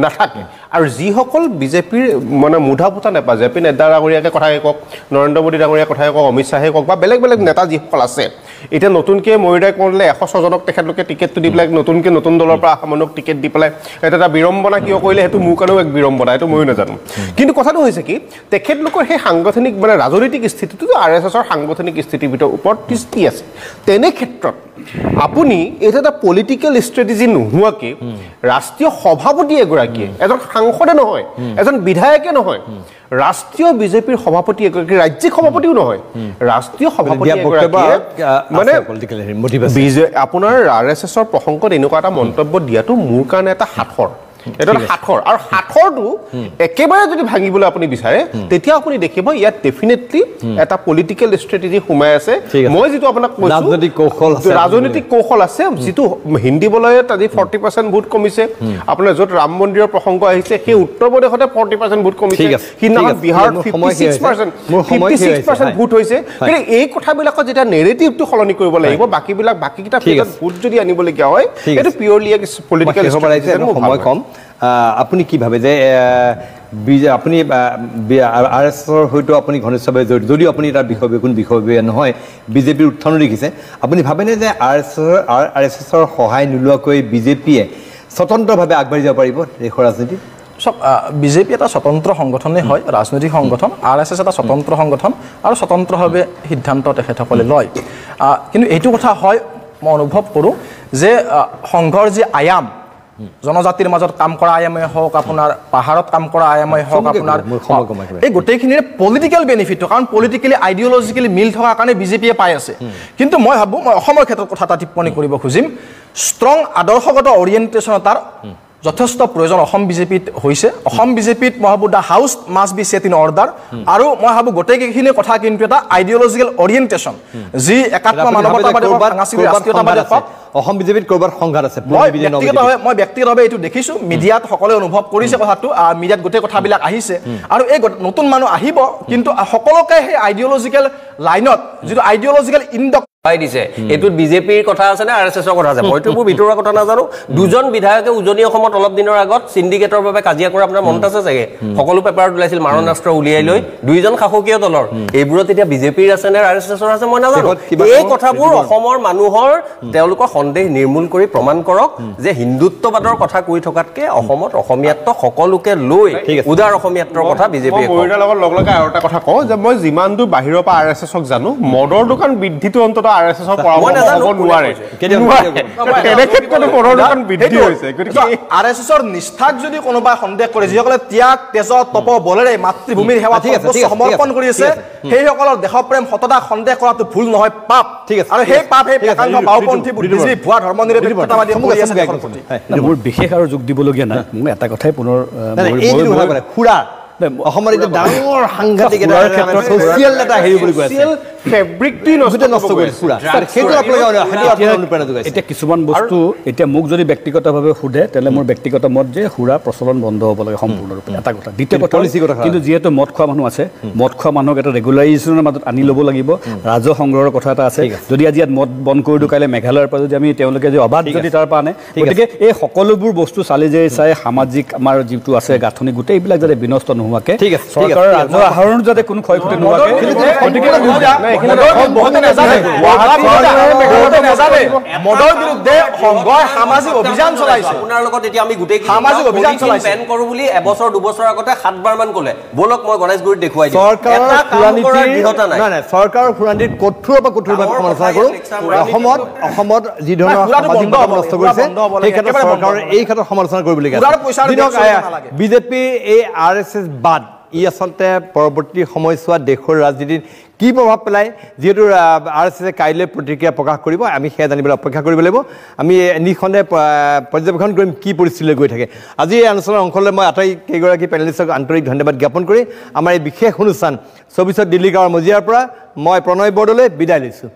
Speaker 4: নাথাকে আৰু যিসকল বিজেপিৰ মানে মুধা পুতা নেপা জে পি নাড্ডা ডাঙৰীয়াকে কথাই কওক নৰেন্দ্ৰ মোদী ডাঙৰীয়াৰ কথাই কওক অমিত শ্বাহে কওক বা বেলেগ বেলেগ নেতা যিসকল আছে এতিয়া নতুনকৈ মৰিদাই কৰিলে 106 জনক তেখেতলোকে টিকেটটো দি পেলাই নতুন দলৰ পৰা অহা মানুহক টিকেট দি পেলাই এটা বিৰম্বনা কিয় কৰিলে সেইটো মোৰ কাৰণেও এক বিৰম্বনা এইটো ময়ো নাজানো কিন্তু কথাটো হৈছে কি তেখেতলোকৰ সেই সাংগঠনিক মানে ৰাজনৈতিক স্থিতিটো RSSৰ সাংগঠনিক স্থিতিৰ ওপৰত তিষ্টি আছে তেনে ক্ষেত্ৰত আপুনি এটা পলিটিকেল ষ্ট্ৰেটেজি নোহোৱাকে ৰাষ্ট্ৰীয় সভাপতি এগৰাকীয়ে এজন সাংসদে নহয় এজন বিধায়কে নহয় ৰাষ্ট্ৰীয় বিজেপিৰ সভাপতি এগৰাকী ৰাজ্যিক সভাপতিও নহয় ৰাষ্ট্ৰীয় সভাপতি এগৰাকীয়ে মানে আপোনাৰ RSSৰ প্ৰসংগত এনেকুৱা এটা মন্তব্য দিয়াটো মোৰ কাৰণে এটা হাতৰ এটা হাতৰ আৰু হাতৰটো একেবাৰে যদি ভাঙিবলৈ আপুনি বিচাৰে তেতিয়া আপুনি দেখিব ইয়াত ডেফিনেটলি এটা পলিটিকেল ষ্ট্ৰেটেজি সোমাই আছে মই যেটো আপোনাক কৈছো ৰাজনৈতিক কৌশল আছে যেটো হিন্দী বলয়ত আজি 40% ভোট কমিছে আপোনাৰ যত ৰাম মন্দিৰৰ প্ৰসংগ আহিছে সেই উত্তৰ প্ৰদেশতে 40% ভোট কমিছে কিনা বিহাৰত 56% ভোট হৈছে কিন্তু এই কথাবিলাকত যেটা নেৰেটিভটো খলনি কৰিব লাগিব বাকিকিটা ফিগাৰ ভোট যদি আনিবলগীয়া হয় এটো পিওৰলি এক পলিটিকেল ষ্ট্ৰেটেজি সময় কম
Speaker 2: আপুনি কি ভাবে যে আপুনি RSSৰ হয়তো আপুনি ঘনিষ্ঠভাৱে জড়িত যদিও আপুনি তাৰ বিষয় নহয় বিজেপিৰ উত্থানো দেখিছে আপুনি ভাবেনে যে RSSৰ সহায় নোলোৱাকৈ বিজেপিয়ে স্বতন্ত্ৰভাৱে আগবাঢ়ি যাব পাৰিব দেশৰ ৰাজনীতিত
Speaker 6: সব বিজেপি এটা স্বতন্ত্ৰ সংগঠনেই হয় ৰাজনৈতিক সংগঠন RSS এটা স্বতন্ত্ৰ সংগঠন আৰু স্বতন্ত্ৰভাৱে সিদ্ধান্ত তেখেতসকলে লয় কিন্তু এইটো কথা হয় মই অনুভৱ কৰোঁ যে সংঘৰ যি আয়াম জনজাতিৰ মাজত কাম কৰা আয়ামে হওক আপোনাৰ পাহাৰত কাম কৰা আয়ামে হওক আপোনাৰ এই গোটেইখিনিৰ পলিটিকেল বেনিফিটটো কাৰণ পলিটিকেলি আইডিঅলজিকেলি মিল থকাৰ কাৰণে বিজেপিয়ে পাই আছে কিন্তু মই ভাবোঁ মই অসমৰ ক্ষেত্ৰত কথা এটা টিপ্পনী কৰিব খুজিম ষ্ট্ৰং আদৰ্শগত অৰিয়েণ্টেশ্যন এটাৰ যথেষ্ট প্ৰয়োজন অসম বিজেপিত হৈছে অসম বিজেপিত মই ভাবোঁ the house must B set in order আৰু মই ভাবোঁ গোটেইখিনি কথা কিন্তু এটা আইডিঅলজিকেল অৰিয়েণ্টেশ্যন যি একাত্ম মানৱতাবাদী সাংস্কৃতিক ৰাষ্ট্ৰীয়তাবাদী
Speaker 2: অসম বিজেপিত কৰবাত সংঘাত আছে
Speaker 6: মই ব্যক্তিগতভাৱে এইটো দেখিছোঁ মিডিয়াত সকলোৱে অনুভৱ কৰিছে কথাটো মিডিয়াত গোটেই কথাবিলাক আহিছে আৰু এই নতুন মানুহ আহিব কিন্তু সকলোকে সেই আইডিঅলজিকেল লাইনত যিটো আইডিঅলজিকেল
Speaker 3: দিছে এইটোত বিজেপিৰ কথা আছে নে RSSৰ কথা আছে মইতো মোৰ ভিতৰুৱা কথা নাজানো দুজন বিধায়কে উজনি অসমত অলপ দিনৰ আগত সিন্ডিকেটৰ বাবে কাজিয়া কৰা আপোনাৰ মনত আছে চাগে সকলো পেপাৰত ওলাইছিল মাৰণাস্ত্ৰ উলিয়াই লৈ দুইজন শাসকীয় দলৰ এইবোৰত এতিয়া বিজেপিৰ আছে নে RSSৰ আছে মই নাজানো এই কথাবোৰ অসমৰ মানুহৰ তেওঁলোকৰ সন্দেহ নিৰ্মূল কৰি প্ৰমাণ কৰক যে হিন্দুত্ববাদৰ কথা কৈ থকাতকে অসমত অসমীয়াত্ব সকলোকে লৈ উদাৰ অসমীয়াত্বৰ কথা বিজেপিয়ে
Speaker 4: কয় লগত লগলগে আৰু এটা কথা কওঁ যে মই যিমান দূৰ বাহিৰৰ পৰা RSSক জানো মদৰ দোকান বৃদ্ধিটো অন্তত RSSৰ পৰামৰ্শ হ'ব নোৱাৰে
Speaker 6: RSSৰ নিষ্ঠাক যদি কোনোবাই সন্দেহ কৰে যিসকলে ত্যাগ তেজ তপ বলেৰে মাতৃভূমিৰ সেৱা সমৰ্পণ কৰি আছে সেইসকলৰ দেশপ্ৰেম সততা সন্দেহ কৰাটো ভুল নহয় পাপ আৰু সেই পাপ সেই একাংশ বাওপন্থী বুদ্ধিজীৱী ভুৱা ধৰ্মনিৰপেক্ষতাবাদী
Speaker 5: মোৰ বিশেষ আৰু যোগ দিবলগীয়া নাই মই এটা কথাই পুনৰ
Speaker 2: খুৰা অসমৰ এটা ডাঙৰ সাংঘাতিক ছ'চিয়েল এটা হেৰি বুলি কৈ আছে
Speaker 4: ফেব্ৰিকটো নষ্ট কৰিছে পুৰা
Speaker 2: সেইটো আপোনালোকে
Speaker 5: এতিয়া কিছুমান বস্তু এতিয়া মোক যদি ব্যক্তিগতভাৱে সোধে তেতিয়াহ'লে মোৰ ব্যক্তিগত মত যে সুৰা প্ৰচলন বন্ধ হ'ব লাগে সম্পূৰ্ণৰূপে এটা কথা দ্বিতীয় কথা কিন্তু যিহেতু মদ খোৱা মানুহ আছে মদ খোৱা মানুহক এটা ৰেগুলাৰাইজেশ্যনৰ মাজত আনি ল'ব লাগিব ৰাজহ সংগ্ৰহৰ কথা এটা আছে যদি আজি ইয়াত মদ বন্ধ কৰি দিওঁ কাইলৈ মেঘালয়ৰ পৰা যদি আমি তেওঁলোকে যে অবাধ যদি তাৰ পৰা আনে গতিকে এই সকলোবোৰ বস্তু চালি যে চাই সামাজিক আমাৰ যিটো আছে গাঁথনি গোটেই এইবিলাক যাতে বিনষ্ট নোহোৱাকে চৰকাৰৰ ৰাজহ আহৰণ যাতে কোনো ক্ষয় ক্ষতি নোহোৱাকে
Speaker 6: মদৰ বিৰুদ্ধে সংঘই সামাজিক অভিযান চলাইছে
Speaker 3: আপোনাৰ লগত এতিয়া আমি গোটেই সামাজিক অভিযান চলাইছে বেন কৰো বুলি এবছৰ দুবছৰ আগতে 7 বাৰ মান ক'লে বলক মই গণেশগুৰিত দেখুৱাই দিম
Speaker 2: চৰকাৰৰ ফুৰানীতিৰ কঠোৰভাৱে সমালোচনা কৰোঁ অসমত যি ধৰণৰ সামাজিক মতামত নষ্ট কৰিছে সেই ক্ষেত্ৰত চৰকাৰৰ এই ক্ষেত্ৰত সমালোচনা কৰিবলগীয়া বিজেপি এই RSS বাদ ই আচলতে পৰৱৰ্তী সময়ছোৱাত দেশৰ ৰাজনীতিত কি প্ৰভাৱ পেলায় যিহেতু RSSে কাইলৈ প্ৰতিক্ৰিয়া প্ৰকাশ কৰিব আমি সেয়া জানিবলৈ অপেক্ষা কৰিব লাগিব আমি নিঃসন্দেহে পৰ্যবেক্ষণ কৰিম কি পৰিস্থিতিলৈ গৈ থাকে আজি এই আলোচনাৰ অংশলৈ মই আটাইকেইগৰাকী পেনেলিষ্টক আন্তৰিক ধন্যবাদ জ্ঞাপন কৰি আমাৰ এই বিশেষ অনুষ্ঠান 24 দিল্লী গাঁৱৰ মজিয়াৰ পৰা মই প্ৰণয় বৰদলৈ বিদায় লৈছোঁ